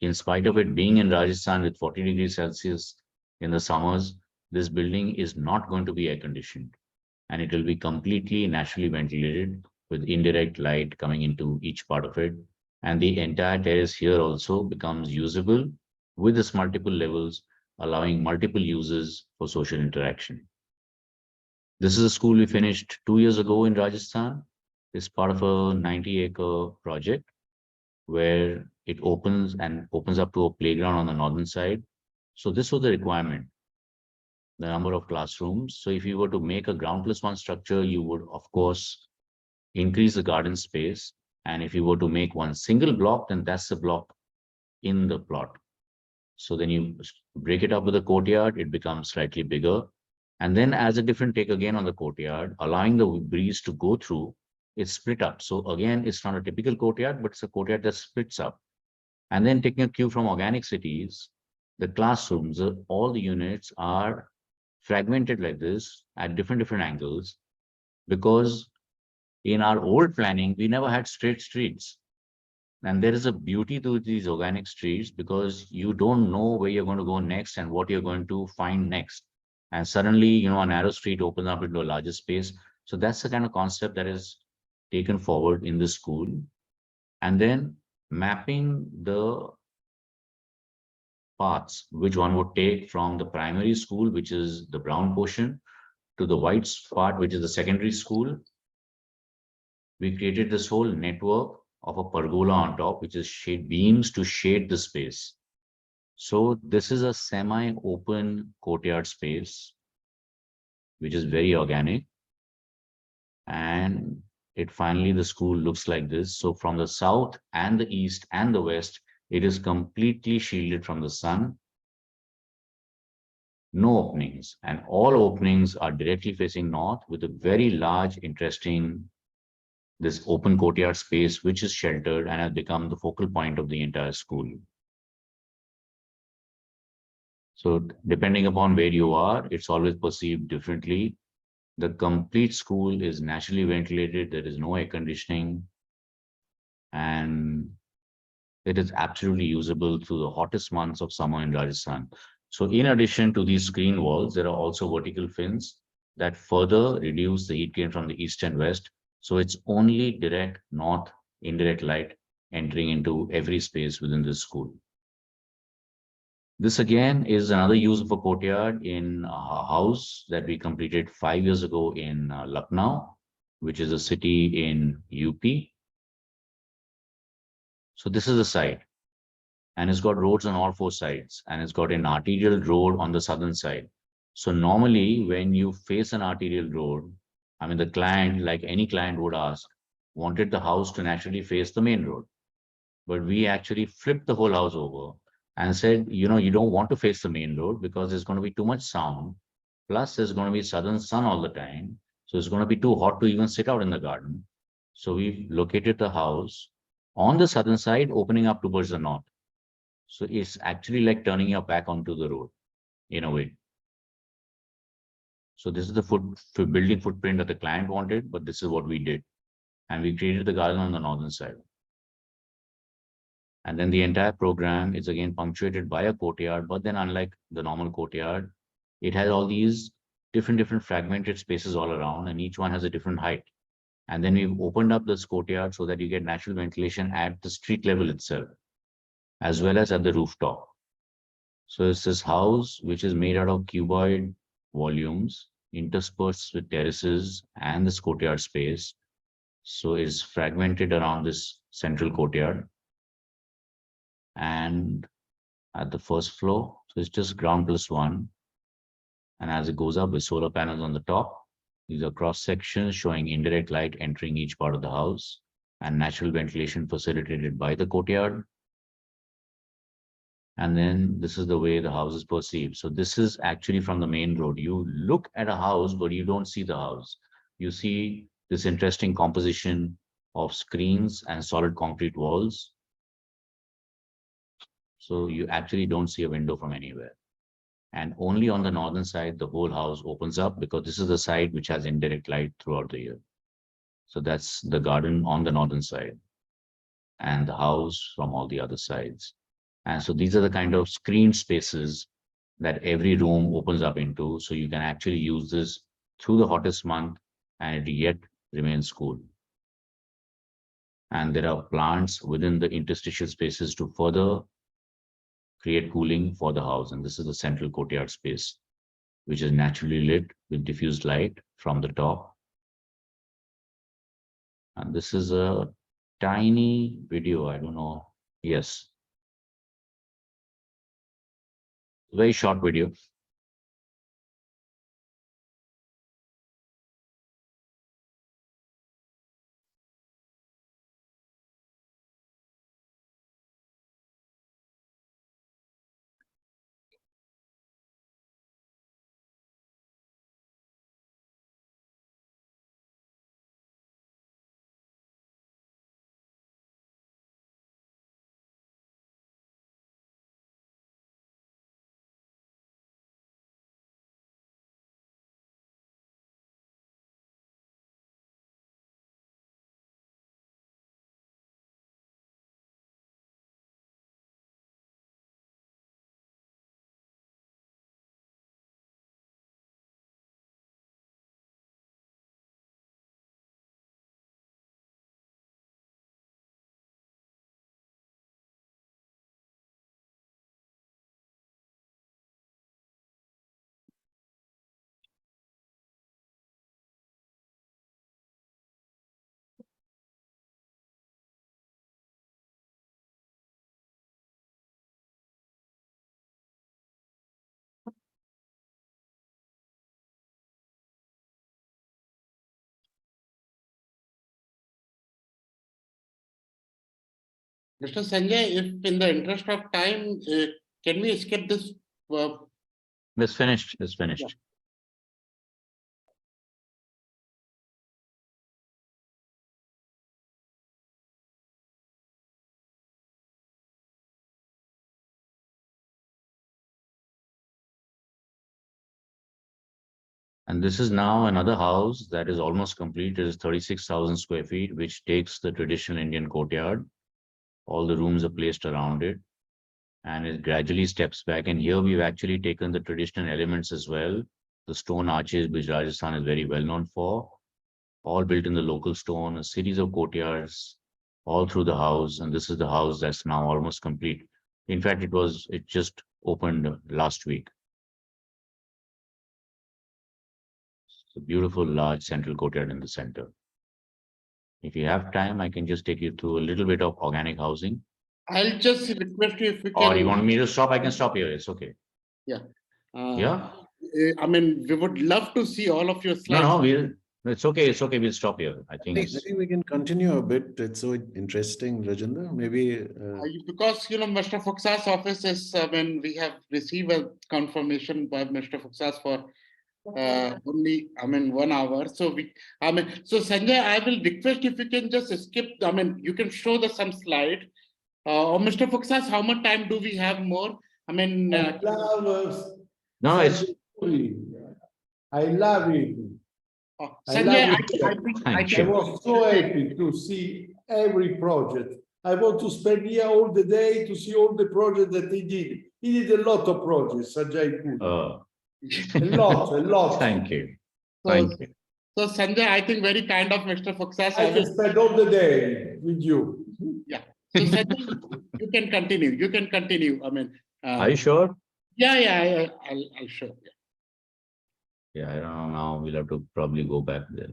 in spite of it being in Rajasthan with 40 degrees Celsius in the summers. This building is not going to be air conditioned, and it will be completely naturally ventilated with indirect light coming into each part of it. And the entire terrace here also becomes usable with its multiple levels, allowing multiple uses for social interaction. This is a school we finished 2 years ago in Rajasthan. It's part of a 90-acre project where it opens up to a playground on the northern side. So this was the requirement, the number of classrooms. So if you were to make a ground plus one structure, you would, of course, increase the garden space. And if you were to make one single block, then that's the block in the plot. So then you break it up with the courtyard, it becomes slightly bigger. And then as a different take again on the courtyard, allowing the breeze to go through, it's split up. So again, it's not a typical courtyard, but it's a courtyard that splits up. And then taking a cue from organic cities, the classrooms, all the units are fragmented like this at different angles, because in our old planning, we never had straight streets. And there is a beauty to these organic streets because you don't know where you're going to go next and what you're going to find next. And suddenly, a narrow street opens up into a larger space. So that's the kind of concept that is taken forward in the school. And then mapping the paths, which one would take from the primary school, which is the brown portion, to the white part, which is the secondary school. We created this whole network of a pergola on top, which is shade beams to shade the space. So this is a semi-open courtyard space, which is very organic. And the school looks like this. So from the south and the east and the west, it is completely shielded from the sun. No openings, and all openings are directly facing north with a very large, interesting, this open courtyard space, which is sheltered and has become the focal point of the entire school. So depending upon where you are, it's always perceived differently. The complete school is naturally ventilated. There is no air conditioning, and it is absolutely usable through the hottest months of summer in Rajasthan. So in addition to these screen walls, there are also vertical fins that further reduce the heat gain from the east and west. So it's only direct north indirect light entering into every space within this school. This again is another use of a courtyard in a house that we completed 5 years ago in Lucknow, which is a city in UP. So this is the site, and it's got roads on all 4 sides, and it's got an arterial road on the southern side. So normally when you face an arterial road, I mean, the client, like any client would ask, wanted the house to naturally face the main road. But we actually flipped the whole house over and said, you don't want to face the main road because there's going to be too much sound. Plus, there's going to be southern sun all the time. So it's going to be too hot to even sit out in the garden. So we've located the house on the southern side, opening up towards the north. So it's actually like turning your back onto the road in a way. So this is the building footprint that the client wanted, but this is what we did. And we created the garden on the northern side. And then the entire program is again punctuated by a courtyard, but then unlike the normal courtyard, it has all these different fragmented spaces all around, and each one has a different height. And then we've opened up this courtyard so that you get natural ventilation at the street level itself, as well as at the rooftop. So it's this house which is made out of cuboid volumes interspersed with terraces and this courtyard space. So it's fragmented around this central courtyard. And at the first floor, so it's just ground plus one. And as it goes up with solar panels on the top, these are cross sections showing indirect light entering each part of the house and natural ventilation facilitated by the courtyard. And then this is the way the house is perceived. So this is actually from the main road. You look at a house, but you don't see the house. You see this interesting composition of screens and solid concrete walls. So you actually don't see a window from anywhere. And only on the northern side, the whole house opens up because this is the side which has indirect light throughout the year. So that's the garden on the northern side and the house from all the other sides. And so these are the kind of screen spaces that every room opens up into. So you can actually use this through the hottest month and it yet remains cool. And there are plants within the interstitial spaces to further create cooling for the house. And this is the central courtyard space, which is naturally lit with diffused light from the top. And this is a tiny video. I don't know. Yes. Very short video. Mr. Sanjay, if in the interest of time, can we skip this? It's finished. It's finished. Yeah. And this is now another house that is almost complete. It is 36,000 square feet, which takes the traditional Indian courtyard. All the rooms are placed around it and it gradually steps back. And here we've actually taken the traditional elements as well. The stone arches, which Rajasthan is very well known for, all built in the local stone, a series of courtyards all through the house. And this is the house that's now almost complete. In fact, it just opened last week. It's a beautiful, large central courtyard in the center. If you have time, I can just take you through a little bit of organic housing. I'll just request you if you can. Or you want me to stop? I can stop here. It's okay. Yeah. Yeah. I mean, we would love to see all of your slides. No, it's okay. It's okay. We'll stop here. I think I think we can continue a bit. It's so interesting, Rajendra. Maybe because Mr. Fuxa's office is when we have received a confirmation by Mr. Fuxa's for only 1 hour. So so Sanjay, I will request if you can just skip. You can show some slide Mr. Fuxas, how much time do we have more? I mean, I love No, it's Sanjay. I love it. I Sanjay, love I it. think thank I you. was so happy to see every project. I want to spend here all the day to see all the projects that he did. He did a lot of projects, Sanjay. A lot. Thank you. So, Thank you. so Sanjay, I think very kind of Mr. Fuxas. I can spend all the day with you. Yeah. So Sanjay, you can continue. You can continue. I mean, Are you sure? yeah. I'll show. Yeah, I don't know. Now we'll have to probably go back there.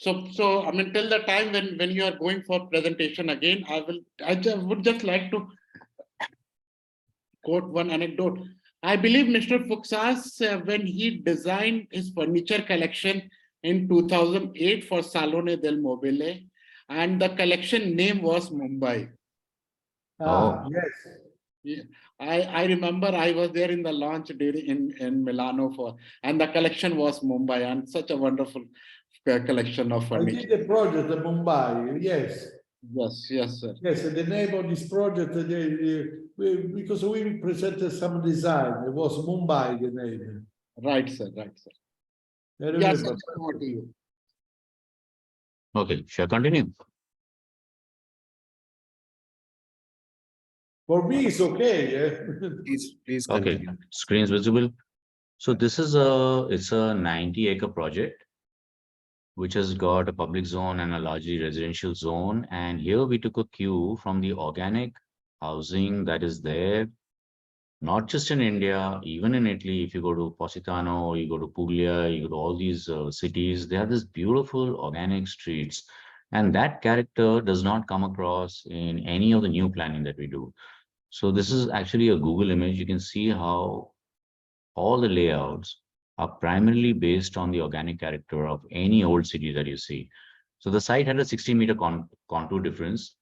So I mean, till the time when you are going for presentation again, would just like to quote one anecdote. I believe Mr. Fuxas, when he designed his furniture collection in 2008 for Salone del Mobile, and the collection name was Mumbai. Oh. Yes. Yeah. I remember I was there in the launch in Milano and the collection was Mumbai, and such a wonderful collection of I furniture. did a project in Mumbai, yes. Yes, sir. Yes, the name of this project, because we presented some design, it was Mumbai, the name. Right, sir. I Yes, remember. over to you. Okay, shall I continue? For me, it's okay. Please Okay, continue. screen's visible. So this is it's a 90-acre project, which has got a public zone and a largely residential zone. And here we took a cue from the organic housing that is there, not just in India, even in Italy. If you go to Positano, you go to Puglia, you go to all these cities, they have this beautiful organic streets. And that character does not come across in any of the new planning that we do. So this is actually a Google image. You can see how all the layouts are primarily based on the organic character of any old city that you see. So the site had a 60-meter contour difference.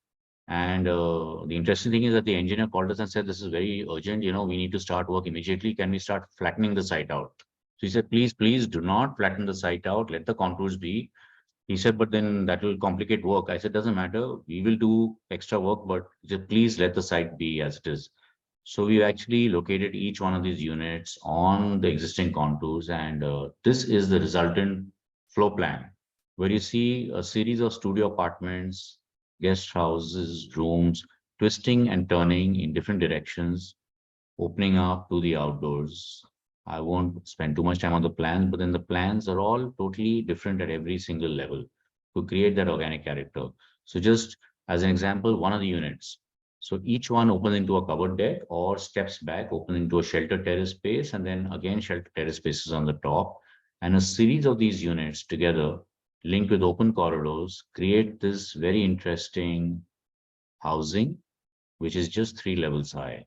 And the interesting thing is that the engineer called us and said, this is very urgent. We need to start work immediately. Can we start flattening the site out? So he said, please do not flatten the site out. Let the contours be. He said, but then that will complicate work. I said, doesn't matter. We will do extra work, but just please let the site be as it is. So we actually located each one of these units on the existing contours, and this is the resultant floor plan, where you see a series of studio apartments, guest houses, rooms, twisting and turning in different directions, opening up to the outdoors. I won't spend too much time on the plans, but then the plans are all totally different at every single level to create that organic character. So just as an example, one of the units. So each one opens into a covered deck or steps back, open into a shelter terrace space, and then again shelter terrace spaces on the top. And a series of these units together, linked with open corridors, create this very interesting housing, which is just 3 levels high.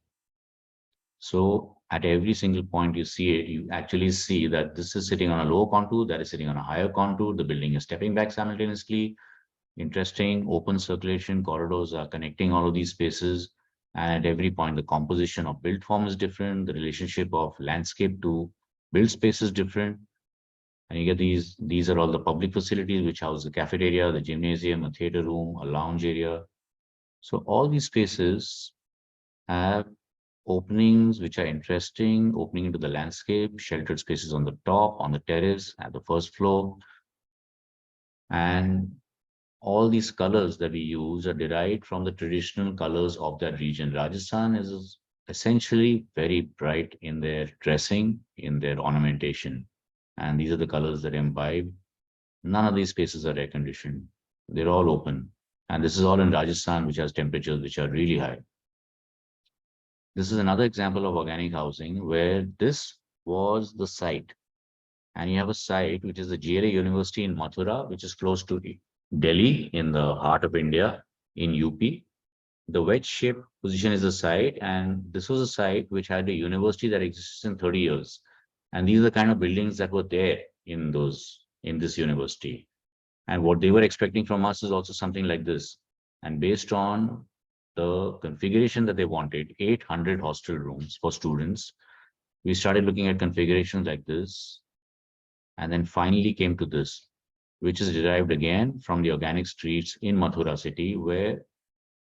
So at every single point you see it, you actually see that this is sitting on a lower contour, that is sitting on a higher contour. The building is stepping back simultaneously. Interesting open circulation corridors are connecting all of these spaces. And at every point, the composition of built form is different. The relationship of landscape to built space is different. And you get these are all the public facilities which house the cafeteria, the gymnasium, a theater room, a lounge area. So all these spaces have openings which are interesting, opening into the landscape, sheltered spaces on the top, on the terrace, at the first floor. And all these colors that we use are derived from the traditional colors of that region. Rajasthan is essentially very bright in their dressing, in their ornamentation. And these are the colors that imbibe. None of these spaces are air conditioned. They're all open. And this is all in Rajasthan, which has temperatures which are really high. This is another example of organic housing where this was the site. And you have a site which is the GLA University in Mathura, which is close to Delhi in the heart of India in UP. The wedge-shaped position is the site, and this was a site which had a university that exists in 30 years. And these are the kind of buildings that were there in this university. And what they were expecting from us is also something like this. And based on the configuration that they wanted, 800 hostel rooms for students, we started looking at configurations like this, and then finally came to this, which is derived again from the organic streets in Mathura city, where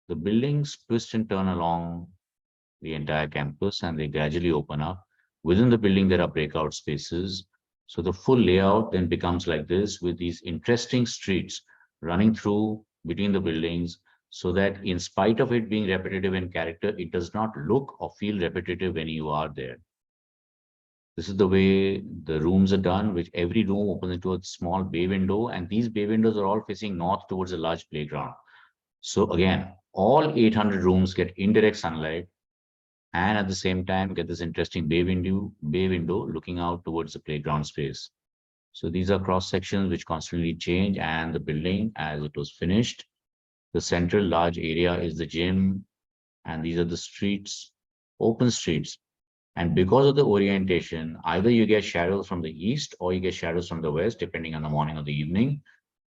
The buildings twist and turn along the entire campus and they gradually open up. Within the building, there are breakout spaces. So the full layout then becomes like this with these interesting streets running through between the buildings so that in spite of it being repetitive in character, it does not look or feel repetitive when you are there. This is the way the rooms are done, which every room opens into a small bay window, and these bay windows are all facing north towards a large playground. So again, all 800 rooms get indirect sunlight and at the same time get this interesting bay window looking out towards the playground space. So these are cross sections which constantly change, and the building as it was finished, the central large area is the gym, and these are the streets, open streets. And because of the orientation, either you get shadows from the east or you get shadows from the west, depending on the morning or the evening.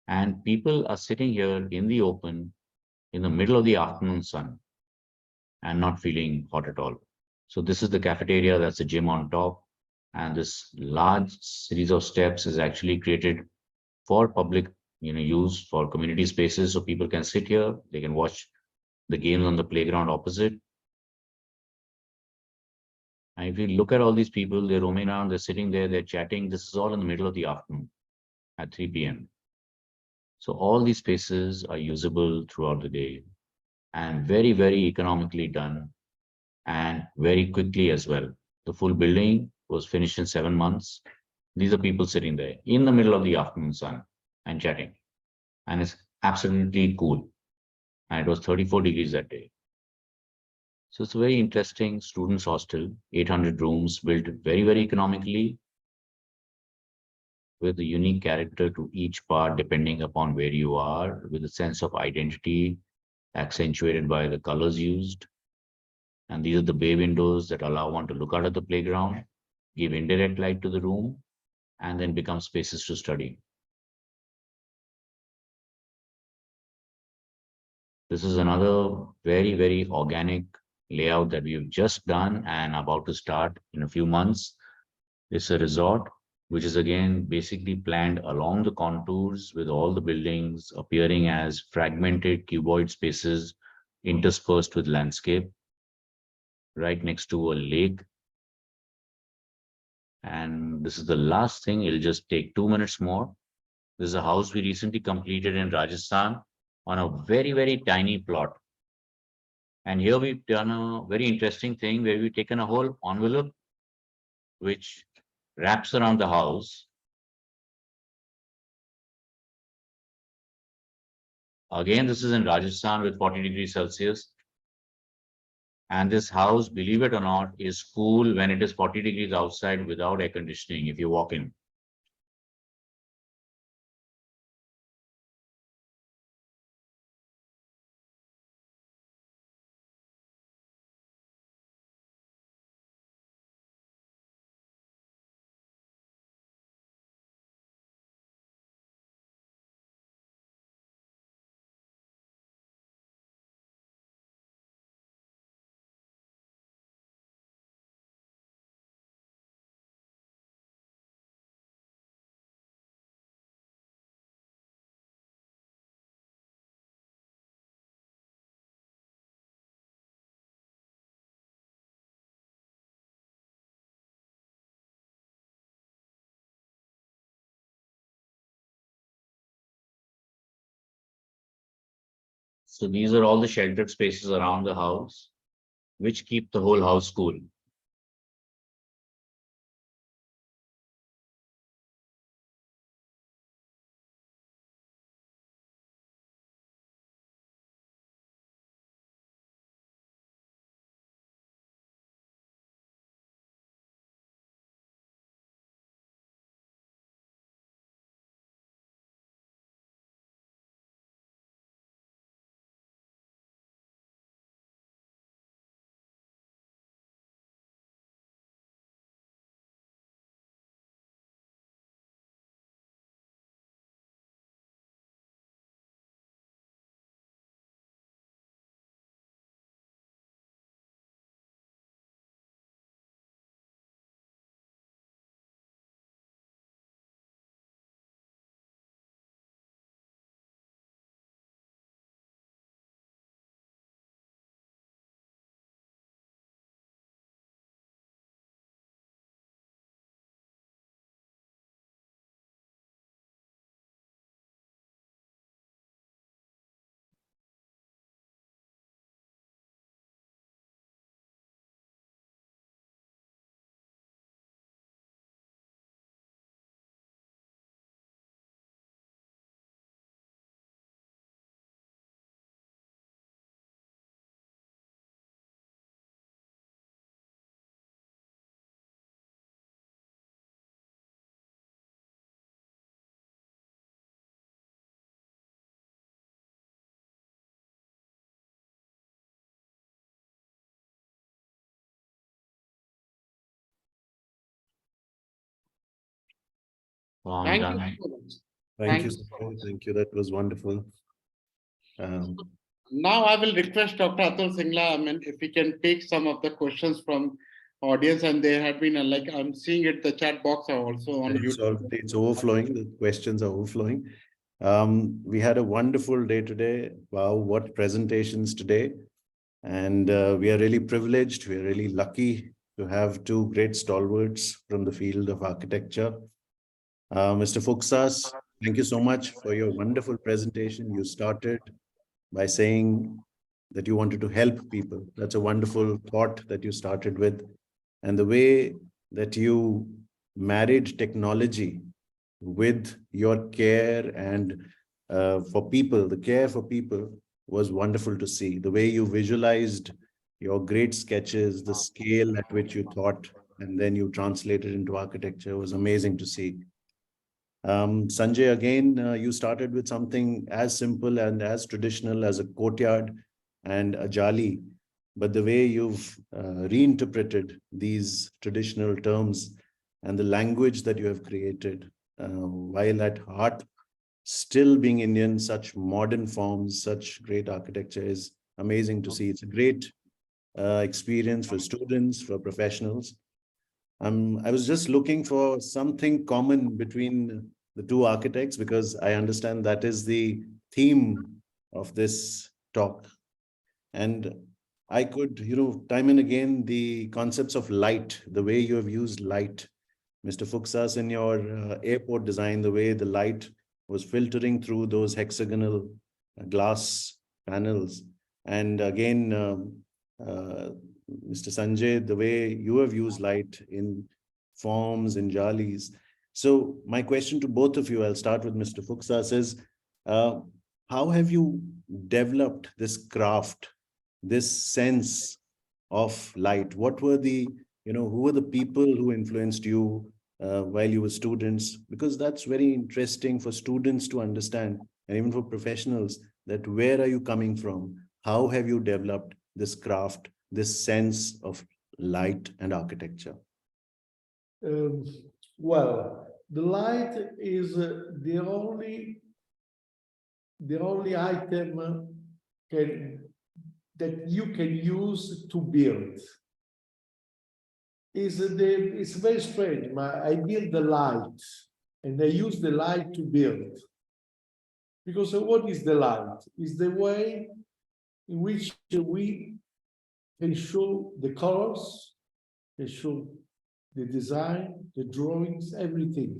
And people are sitting here in the open in the middle of the afternoon sun and not feeling hot at all. So this is the cafeteria, that's the gym on top. And this large series of steps is actually created for public use for community spaces. So people can sit here, they can watch the games on the playground opposite. And if you look at all these people, they're roaming around, they're sitting there, they're chatting. This is all in the middle of the afternoon at 3 p.m. So all these spaces are usable throughout the day and very, very economically done and very quickly as well. The full building was finished in 7 months. These are people sitting there in the middle of the afternoon sun and chatting. And it's absolutely cool. And it was 34 degrees that day. So it's a very interesting students' hostel, 800 rooms built very, very economically with a unique character to each part depending upon where you are, with a sense of identity accentuated by the colors used. And these are the bay windows that allow one to look out at the playground, give indirect light to the room, and then become spaces to study. This is another very, very organic layout that we've just done and about to start in a few months. It's a resort, which is again basically planned along the contours with all the buildings appearing as fragmented cuboid spaces interspersed with landscape right next to a lake. And this is the last thing. It'll just take 2 minutes more. This is a house we recently completed in Rajasthan on a very, very tiny plot. And here we've done a very interesting thing where we've taken a whole envelope which wraps around the house. Again, this is in Rajasthan with 40 degrees Celsius. And this house, believe it or not, is cool when it is 40 degrees outside without air conditioning if you walk in. So these are all the sheltered spaces around the house, which keep the whole house cool. So I'm Thank done. you so much. Thank you. Thank Sanjay. Thank you. That was wonderful. Now I will request Dr. Atul Singla, I mean, if we can take some of the questions from audience, and there had been like I'm seeing it, the chat box are also on YouTube. It's overflowing. The questions are overflowing. We had a wonderful day today. Wow, what presentations today. And we are really privileged. We are really lucky to have two great stalwarts from the field of architecture. Mr. Fuksas, thank you so much for your wonderful presentation. You started by saying that you wanted to help people. That's a wonderful thought that you started with. And the way that you married technology with your care and for people, the care for people was wonderful to see. The way you visualized your great sketches, the scale at which you thought, and then you translated into architecture was amazing to see. Sanjay, again, you started with something as simple and as traditional as a courtyard and a jali, but the way you've reinterpreted these traditional terms and the language that you have created, while at heart still being Indian, such modern forms, such great architecture is amazing to see. It's a great experience for students, for professionals. I was just looking for something common between the two architects because I understand that is the theme of this talk. And I could, time and again, the concepts of light, the way you have used light. Mr. Fuksas, in your airport design, the way the light was filtering through those hexagonal glass panels. And again, Mr. Sanjay, the way you have used light in forms and jalis. So my question to both of you, I'll start with Mr. Fuksas, is how have you developed this craft, this sense of light? What were the, who were the people who influenced you while you were students? Because that's very interesting for students to understand, and even for professionals, that where are you coming from? How have you developed this craft, this sense of light and architecture? Well, the light is the only item that you can use to build. It's very strange. I build the light and I use the light to build. Because what is the light? It's the way in which we can show the colors, can show the design, the drawings, everything.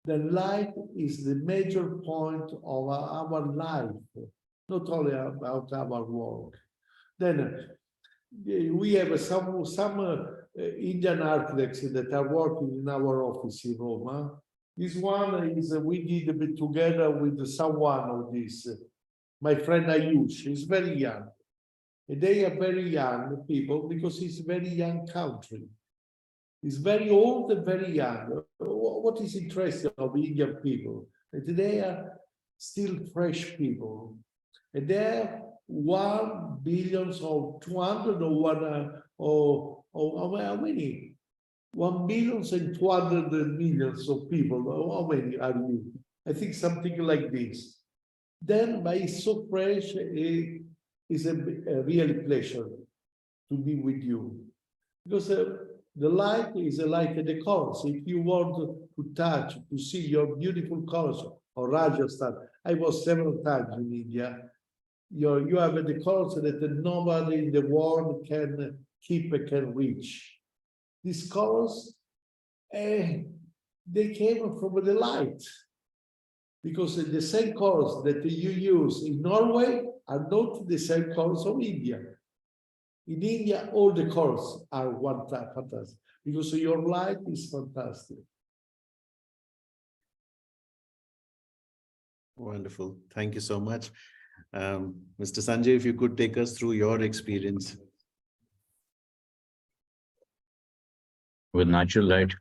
The light is the major point of our life, not only about our work. Then we have some Indian architects that are working in our office in Rome. This one is we did it together with someone of this, my friend Ayush. He's very young. And they are very young people because it's a very young country. It's very old and very young. What is interesting of Indian people? That they are still fresh people. And they're 1 billion or 200 or one or how many? 1 billion and 200 millions of people. How many are you? I think something like this. Then by so fresh, it is a real pleasure to be with you. Because the light is like the colors. If you want to touch, to see your beautiful colors or Rajasthan, I was several times in India. You have the colors that nobody in the world can keep, can reach. These colors, they came from the light. Because the same colors that you use in Norway are not the same colors of India. In India, all the colors are fantastic because your light is fantastic. Wonderful. Thank you so much. Mr. Sanjay, if you could take us through your experience. With natural light.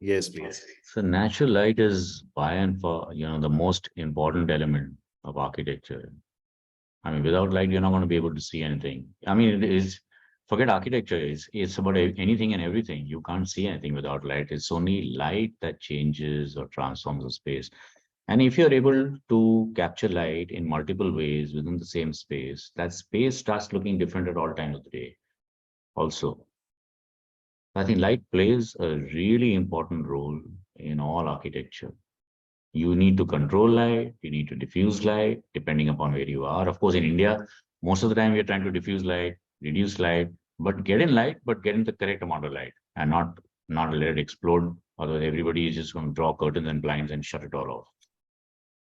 Yes, please. So natural light is by and far, the most important element of architecture. I mean, without light, you're not going to be able to see anything. I mean, it is forget architecture. It's about anything and everything. You can't see anything without light. It's only light that changes or transforms a space. And if you're able to capture light in multiple ways within the same space, that space starts looking different at all times of the day. Also, I think light plays a really important role in all architecture. You need to control light, you need to diffuse light, depending upon where you are. Of course, in India, most of the time we are trying to diffuse light, reduce light, but get in light, but get in the correct amount of light and not let it explode. Otherwise, everybody is just going to draw curtains and blinds and shut it all off.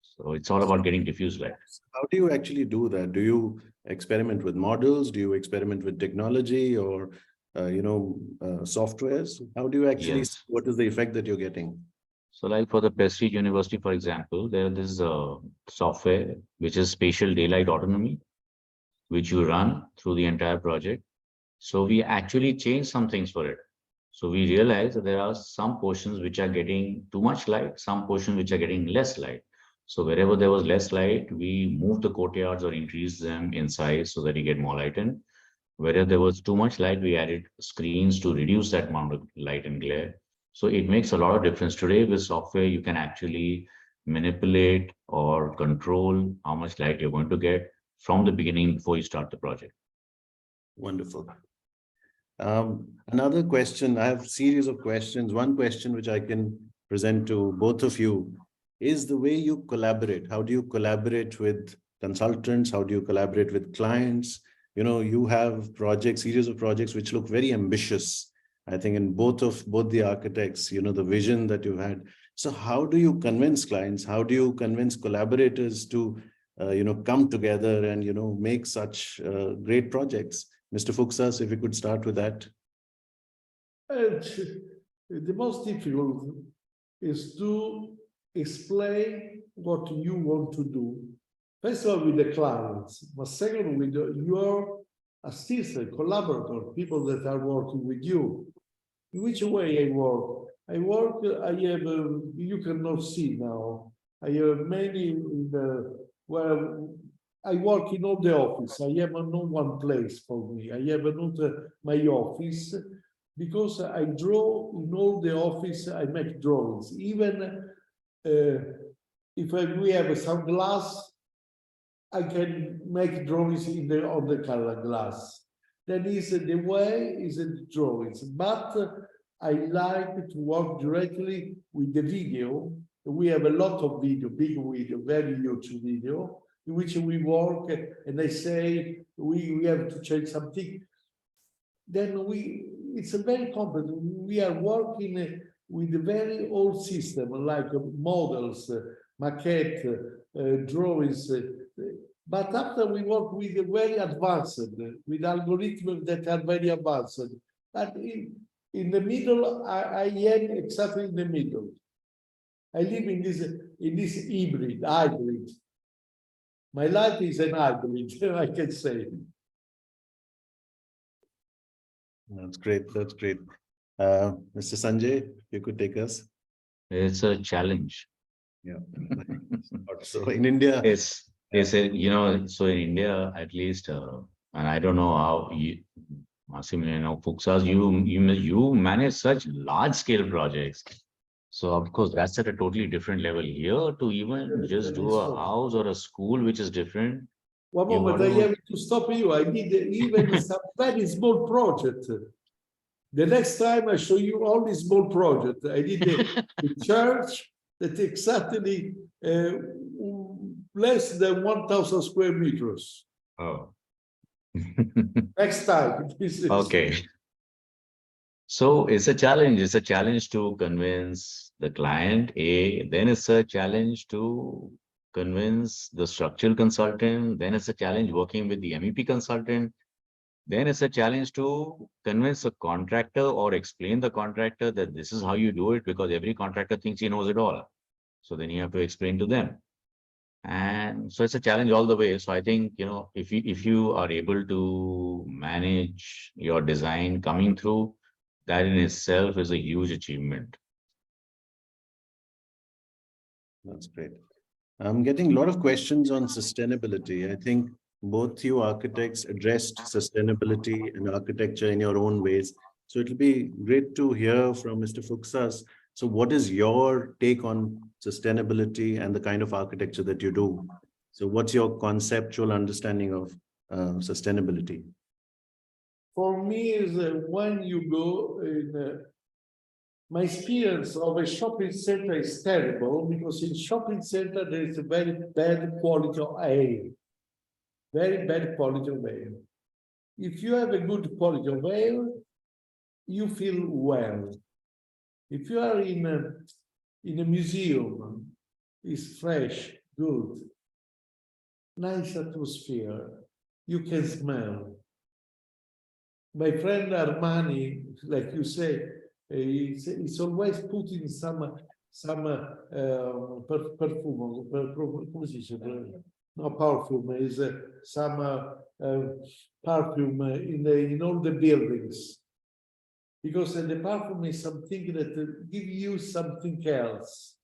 So it's all about getting diffuse light. How do you actually do that? Do you experiment with models? Do you experiment with technology or, softwares? How do you actually, Yes. what is the effect that you're getting? So like for the Prestige University, for example, there is a software which is spatial daylight autonomy, which you run through the entire project. So we actually changed some things for it. So we realized that there are some portions which are getting too much light, some portions which are getting less light. So wherever there was less light, we moved the courtyards or increased them in size so that you get more light in. Wherever there was too much light, we added screens to reduce that amount of light and glare. So it makes a lot of difference. Today with software, you can actually manipulate or control how much light you're going to get from the beginning before you start the project. Wonderful. Another question, I have a series of questions. One question which I can present to both of you is the way you collaborate. How do you collaborate with consultants? How do you collaborate with clients? You know, you have projects, series of projects which look very ambitious. I think in both the architects, you know, the vision that you've had. So how do you convince clients? How do you convince collaborators to, come together and, make such great projects? Mr. Fuksas, if you could start with that. The most difficult is to explain what you want to do. First of all, with the clients, but second, with your assistant, collaborator, people that are working with you. In which way I work? I have, you cannot see now. I have many, I work in all the office. I have no one place for me. I have not my office because I draw in all the office. I make drawings. Even if we have some glass, I can make drawings on the color glass. That is the way is the drawings. But I like to work directly with the video. We have a lot of video, big video, very huge video, in which we work and they say we have to change something. Then it's a very complex. We are working with a very old system like models, maquette, drawings. But after we work with a very advanced, with algorithms that are very advanced. But in the middle, I am exactly in the middle. I live in this hybrid. My life is an hybrid, I can say. That's great. That's great. Mr. Sanjay, you could take us. It's a challenge. Yeah. So in India, It's so in India, at least, and I don't know how you, Massimiliano Fuksas, you manage such large scale projects. So of course, that's at a totally different level here to even just do a house or a school, which is different. One moment, I have to stop you. I did even some very small project. The next time I show you only small project. I did the church that exactly less than 1,000 square meters. Oh. Next time. Okay. So it's a challenge. It's a challenge to convince the client, then it's a challenge to convince the structural consultant, then it's a challenge working with the MEP consultant, then it's a challenge to convince a contractor or explain the contractor that this is how you do it, because every contractor thinks he knows it all. So then you have to explain to them. And so it's a challenge all the way. So I think, if you are able to manage your design coming through, that in itself is a huge achievement. That's great. I'm getting a lot of questions on sustainability. I think both you architects addressed sustainability and architecture in your own ways. So it'll be great to hear from Mr. Fuksas. So what is your take on sustainability and the kind of architecture that you do? So what's your conceptual understanding of sustainability? For me, is when you go in my experience of a shopping center is terrible because in shopping center there is a very bad quality of air. Very bad quality of air. If you have a good quality of air, you feel well. If you are in a museum, it's fresh, good, nice atmosphere, you can smell. My friend Armani, like you say, he's always putting some perfume, come si dice? No, perfume is some perfume in all the buildings, because the perfume is something that give you something else.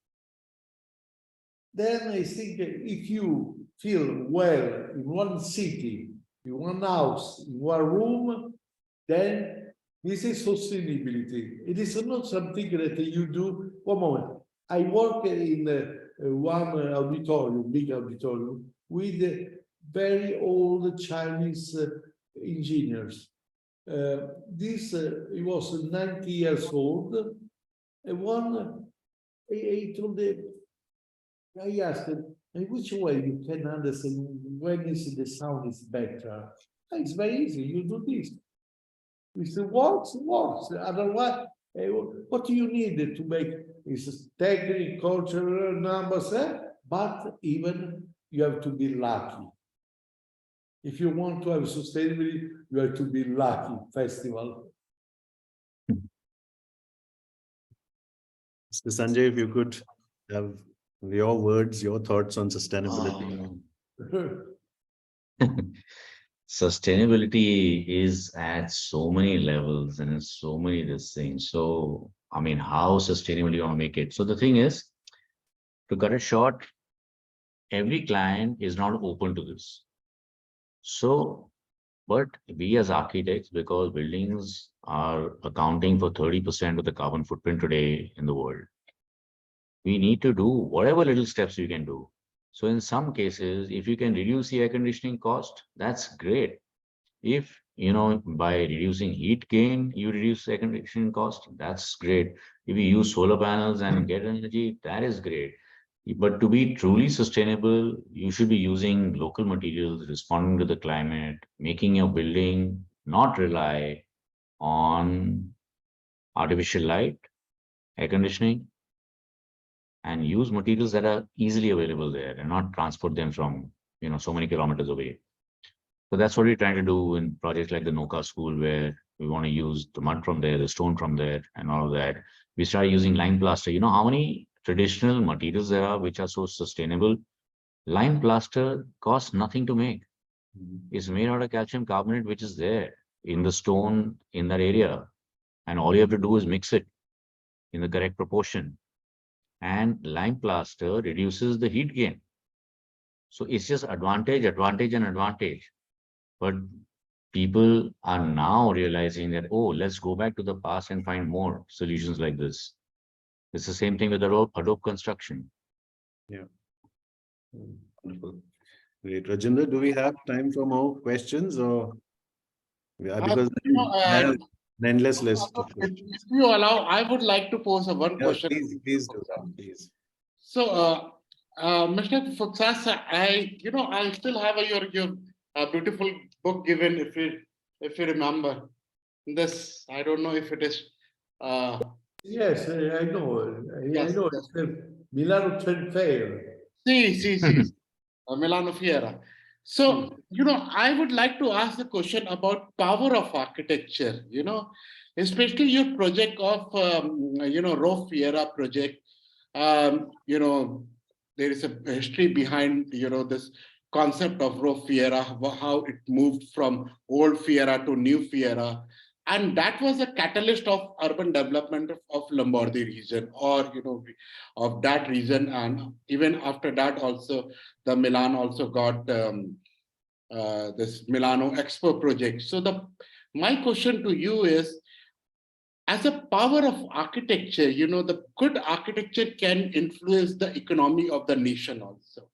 Then I think if you feel well in one city, in one house, in one room, then this is sustainability. It is not something that you do. One moment. I work in one auditorium, big auditorium, with very old Chinese engineers. He was 90 years old. And one, I told him, I asked him, in which way you can understand when is the sound is better? It's very easy, you do this. If it works, it works. Otherwise, what do you need to make is technical, cultural numbers, but even you have to be lucky. If you want to have sustainability, you have to be lucky festival. Mr. Sanjay, if you could have your words, your thoughts on sustainability. Sustainability is at so many levels and it's so many these things. So, I mean, how sustainable you want to make it? So the thing is, to cut it short, every client is not open to this. So, but we as architects, because buildings are accounting for 30% of the carbon footprint today in the world, we need to do whatever little steps we can do. So in some cases, if you can reduce the air conditioning cost, that's great. If, by reducing heat gain, you reduce air conditioning cost, that's great. If you use solar panels and get energy, that is great. But to be truly sustainable, you should be using local materials, responding to the climate, making your building not rely on artificial light, air conditioning, and use materials that are easily available there and not transport them from, so many kilometers away. So that's what we're trying to do in projects like the Noka school, where we want to use the mud from there, the stone from there, and all of that. We started using lime plaster. You know how many traditional materials there are which are so sustainable? Lime plaster costs nothing to make. It's made out of calcium carbonate, which is there in the stone in that area. And all you have to do is mix it in the correct proportion. And lime plaster reduces the heat gain. So it's just advantage, advantage, and advantage. But people are now realizing that, oh, let's go back to the past and find more solutions like this. It's the same thing with adobe construction. Yeah. Wonderful. Great. Rajendra, do we have time for more questions, or because I have an endless list of questions. If you allow, I would like to pose one question. Please do, please. So, Mr. Fuksas, I still have your beautiful book given, if you remember. This, I don't know if it is. Yes, I know. Yes, I know. yes. It's Milano Trade Fair. See. Milano Fiera. So, I would like to ask the question about power of architecture, especially your project of, Rho Fiera project. There is a history behind, this concept of Rho Fiera, how it moved from old Fiera to new Fiera. And that was a catalyst of urban development of Lombardy region, or, of that region. And even after that also, the Milan also got this Milano Expo project. So my question to you is, as a power of architecture, the good architecture can influence the economy of the nation also.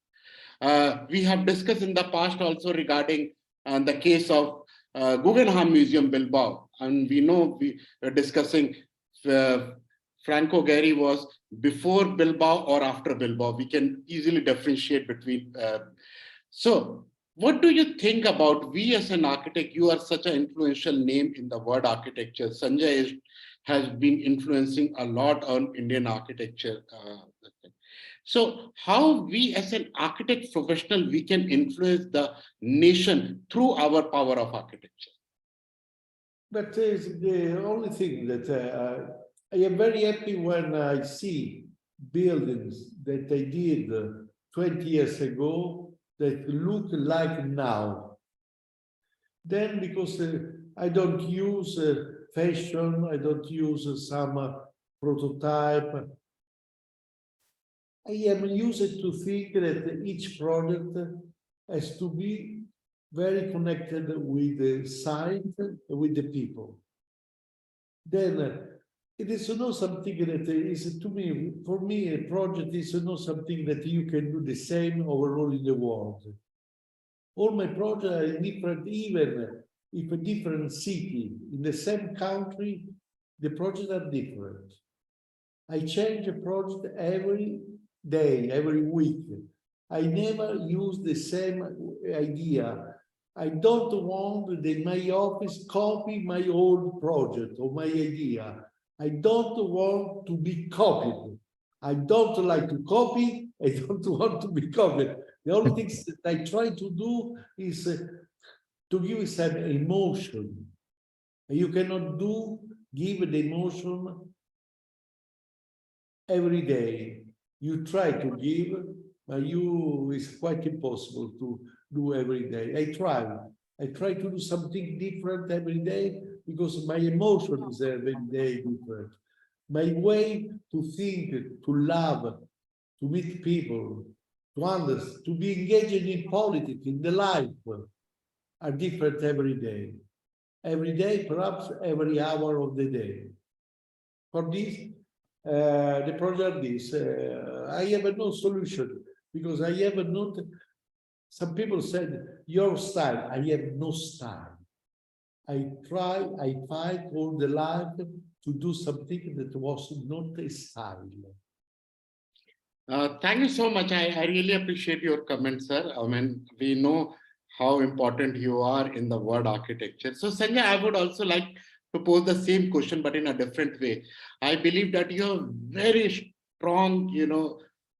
We have discussed in the past also regarding the case of Guggenheim Museum Bilbao, and we know we are discussing Franco Gehry was before Bilbao or after Bilbao. We can easily differentiate between. So what do you think about, we as an architect, you are such an influential name in the word architecture. Sanjay has been influencing a lot on Indian architecture. So how we as an architect professional, we can influence the nation through our power of architecture? That is the only thing that I am very happy when I see buildings that I did 20 years ago that look like now. Then because I don't use fashion, I don't use some prototype. I am used to think that each project has to be very connected with the site, with the people. Then it is not something that is, to me, for me, a project is not something that you can do the same overall in the world. All my projects are different, even if a different city in the same country, the projects are different. I change a project every day, every week. I never use the same idea. I don't want that my office copy my old project or my idea. I don't want to be copied. I don't like to copy. I don't want to be copied. The only things that I try to do is to give some emotion. You cannot give the emotion every day. You try to give, but it's quite impossible to do every day. I try to do something different every day because my emotion is every day different. My way to think, to love, to meet people, to understand, to be engaged in politics, in the life, are different every day. Every day, perhaps every hour of the day. For this, the project is, I have no solution because I have not, some people said, your style, I have no style. I fight all the life to do something that was not a style. Thank you so much. I really appreciate your comments, sir. I mean, we know how important you are in the word architecture. So Sanjay, I would also like to pose the same question, but in a different way. I believe that you're very strong,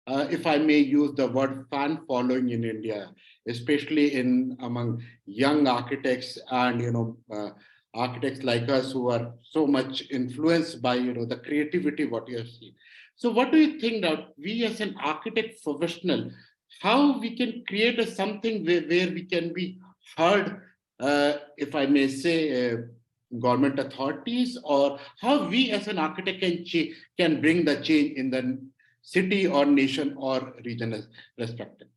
if I may use the word, fan following in India, especially among young architects and, architects like us who are so much influenced by, the creativity, what you have seen. So what do you think that we as an architect professional, how we can create something where we can be heard, if I may say, government authorities, or how we as an architect can bring the change in the city or nation or region respectively?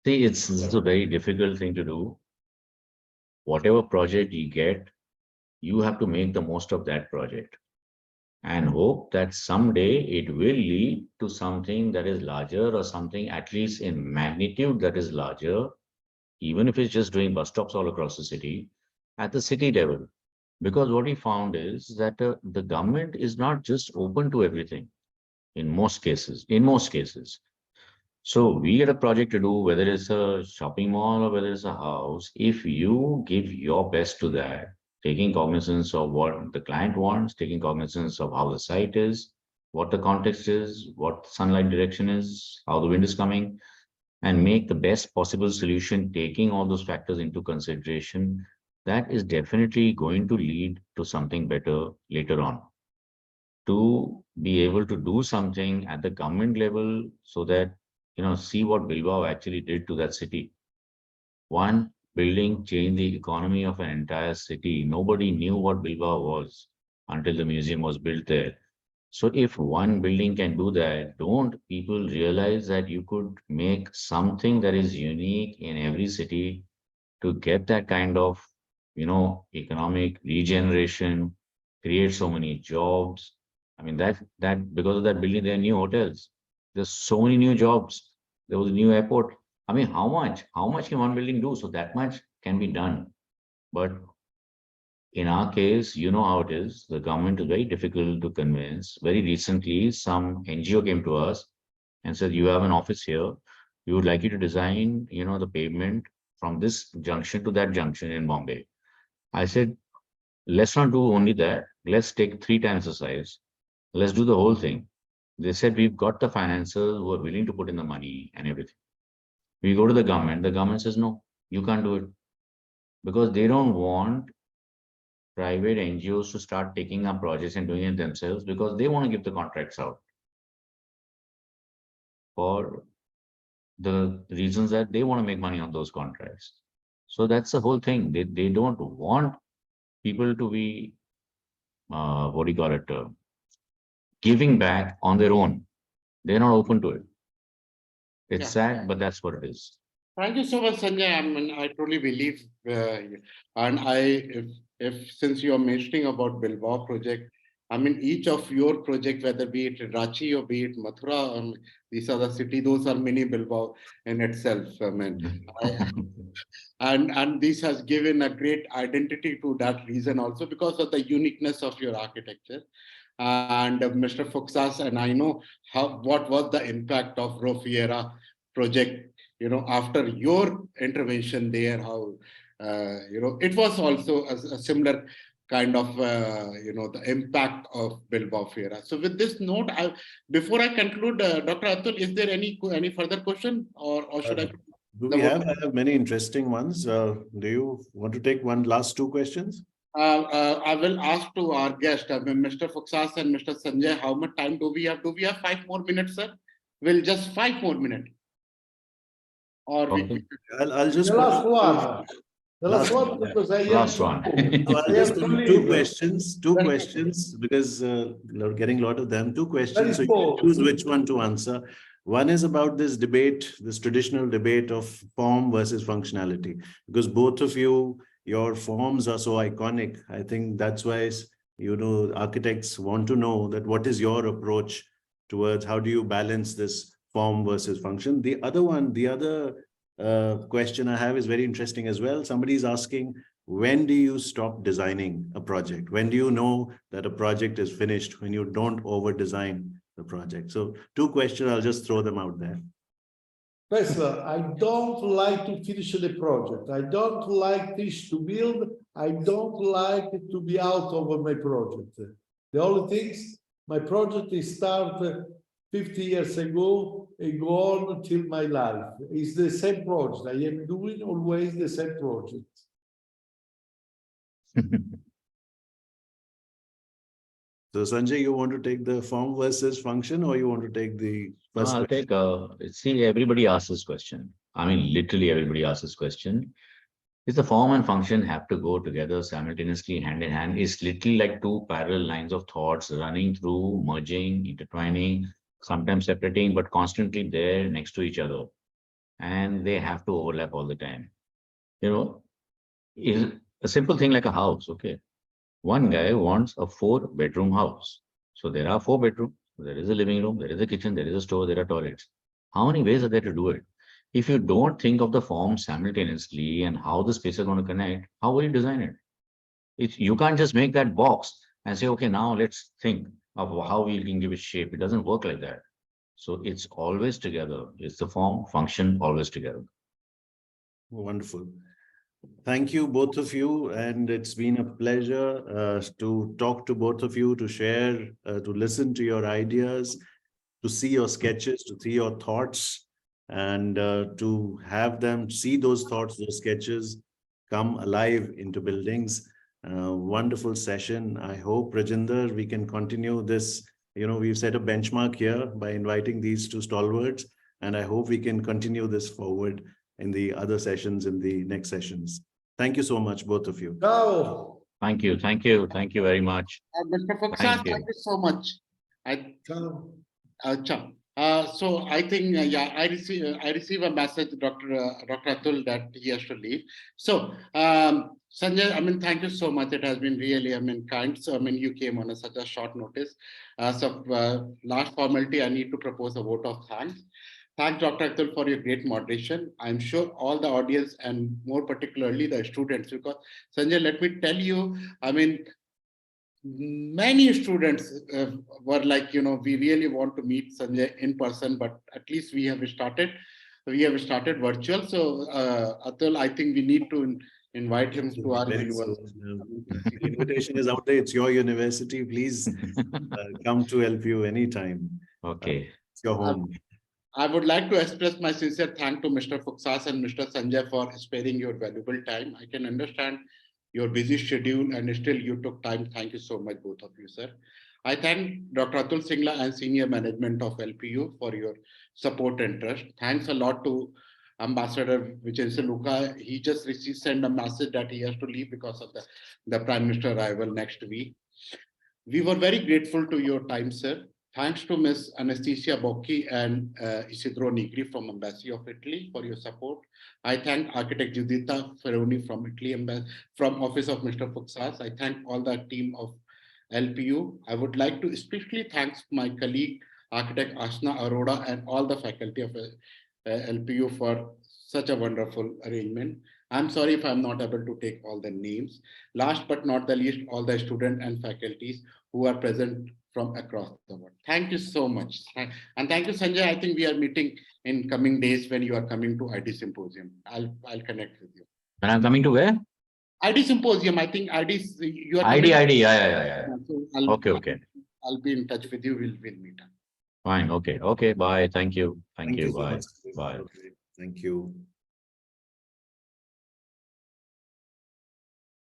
See, this is a very difficult thing to do. Whatever project you get, you have to make the most of that project and hope that someday it will lead to something that is larger or something at least in magnitude that is larger, even if it's just doing bus stops all across the city at the city level. Because what we found is that the government is not just open to everything in most cases. So we get a project to do, whether it's a shopping mall or whether it's a house. If you give your best to that, taking cognizance of what the client wants, taking cognizance of how the site is, what the context is, what sunlight direction is, how the wind is coming, and make the best possible solution, taking all those factors into consideration, that is definitely going to lead to something better later on. To be able to do something at the government level so that, see what Bilbao actually did to that city. One building changed the economy of an entire city. Nobody knew what Bilbao was until the museum was built there. So if one building can do that, don't people realize that you could make something that is unique in every city to get that kind of, economic regeneration, create so many jobs. I mean, that because of that building, there are new hotels. There's so many new jobs. There was a new airport. I mean, how much? How much can one building do? So that much can be done. But in our case, you know how it is. The government is very difficult to convince. Very recently, some NGO came to us and said, you have an office here. We would like you to design, the pavement from this junction to that junction in Bombay. I said, let's not do only that. Let's take 3 times the size. Let's do the whole thing. They said, we've got the financiers who are willing to put in the money and everything. We go to the government. The government says, no, you can't do it. Because they don't want private NGOs to start taking up projects and doing it themselves because they want to give the contracts out for the reasons that they want to make money on those contracts. So that's the whole thing. They don't want people to be, giving back on their own. They're not open to it. It's sad, but that's what it is. Thank you so much, Sanjay. I mean, I truly believe, and if since you are mentioning about Bilbao project, I mean, each of your project, whether be it Ranchi or be it Mathura, these are the city, those are mini Bilbao in itself. I mean, and this has given a great identity to that region also because of the uniqueness of your architecture. And Mr. Fuxas, and I know what was the impact of Rofiera project, after your intervention there, how, it was also a similar kind of, the impact of Bilbao Fiera. So with this note, before I conclude, Dr. Atul, is there any further question or should I? Do we have? I have many interesting ones. Do you want to take one last 2 questions? I will ask to our guest, Mr. Fuxas and Mr. Sanjay, how much time do we have? Do we have 5 more minutes, sir? Will just 5 more minutes? Or Okay. I'll just The last one. The last one, because I Last have one. So I'll just to do leave. 2 questions, because we're getting a lot of them. 2 questions, so you small. can choose which one to answer. One is about this debate, this traditional debate of form versus functionality, because both of you, your forms are so iconic. I think that's why, architects want to know that what is your approach towards how do you balance this form versus function. The other question I have is very interesting as well. Somebody is asking, when do you stop designing a project? When do you know that a project is finished, when you don't over design the project? So 2 questions, I'll just throw them out there. First, I don't like to finish the project. I don't like this to build. I don't like to be out of my project. The only things, my project is started 50 years ago and go on till my life. It's the same project. I am doing always the same project. So Sanjay, you want to take the form versus function, or you want to take the first I'll question? take, see, everybody asks this question. I mean, literally everybody asks this question. Is the form and function have to go together simultaneously, hand in hand? It's literally like 2 parallel lines of thoughts running through, merging, intertwining, sometimes separating, but constantly there next to each other. And they have to overlap all the time. Is a simple thing like a house, okay? One guy wants a 4-bedroom house. So there are 4 bedrooms, there is a living room, there is a kitchen, there is a store, there are toilets. How many ways are there to do it? If you don't think of the form simultaneously and how the spaces are going to connect, how will you design it? You can't just make that box and say, okay, now let's think of how we can give it shape. It doesn't work like that. So it's always together. It's the form, function, always together. Wonderful. Thank you, both of you. And it's been a pleasure to talk to both of you, to share, to listen to your ideas, to see your sketches, to see your thoughts, and to have them see those thoughts, those sketches come alive into buildings. Wonderful session. I hope, Rajinder, we can continue this. We've set a benchmark here by inviting these 2 stalwarts, and I hope we can continue this forward in the other sessions, in the next sessions. Thank you so much, both of you. Ciao. Thank you. Thank you. Thank you very much. Mr. Fuxas, Thank you. thank you so much. So I think I receive a message, Dr. Atul, that he has to leave. So Sanjay, I mean, thank you so much. It has been really, I mean, kind. So I mean, you came on such a short notice. Last formality, I need to propose a vote of thanks. Thanks, Dr. Atul, for your great moderation. I'm sure all the audience and more particularly the students, because Sanjay, let me tell you, I mean, many students were like, we really want to meet Sanjay in person, but at least we have started virtual. So Atul, I think we need to invite him to our university. The invitation is out there. It's your university. Please come to LPU anytime. Okay. It's your home. I would like to express my sincere thanks to Mr. Fuksas and Mr. Sanjay for sparing your valuable time. I can understand your busy schedule and still you took time. Thank you so much, both of you, sir. I thank Dr. Atul Singla and senior management of LPU for your support and trust. Thanks a lot to Ambassador Vicenzo Luca. He just sent a message that he has to leave because of the Prime Minister arrival next week. We were very grateful to your time, sir. Thanks to Ms. Anastasia Bocchi and Isidro Nigri from Embassy of Italy for your support. I thank Architect Giuditta Ferroni from Italy, from Office of Mr. Fuksas. I thank all the team of LPU. I would like to especially thank my colleague, Architect Asna Arora, and all the faculty of LPU for such a wonderful arrangement. I'm sorry if I'm not able to take all the names. Last but not the least, all the students and faculties who are present from across the world. Thank you so much. And thank you, Sanjay. I think we are meeting in coming days when you are coming to ID Symposium. I'll connect with you. When I'm coming to where? ID Symposium. I think you are ID, coming. yeah. So Okay. I'll be in touch with you. We'll meet up. Fine. Okay. Bye. Thank you. Thank you. so Bye. much. Bye. Thank you.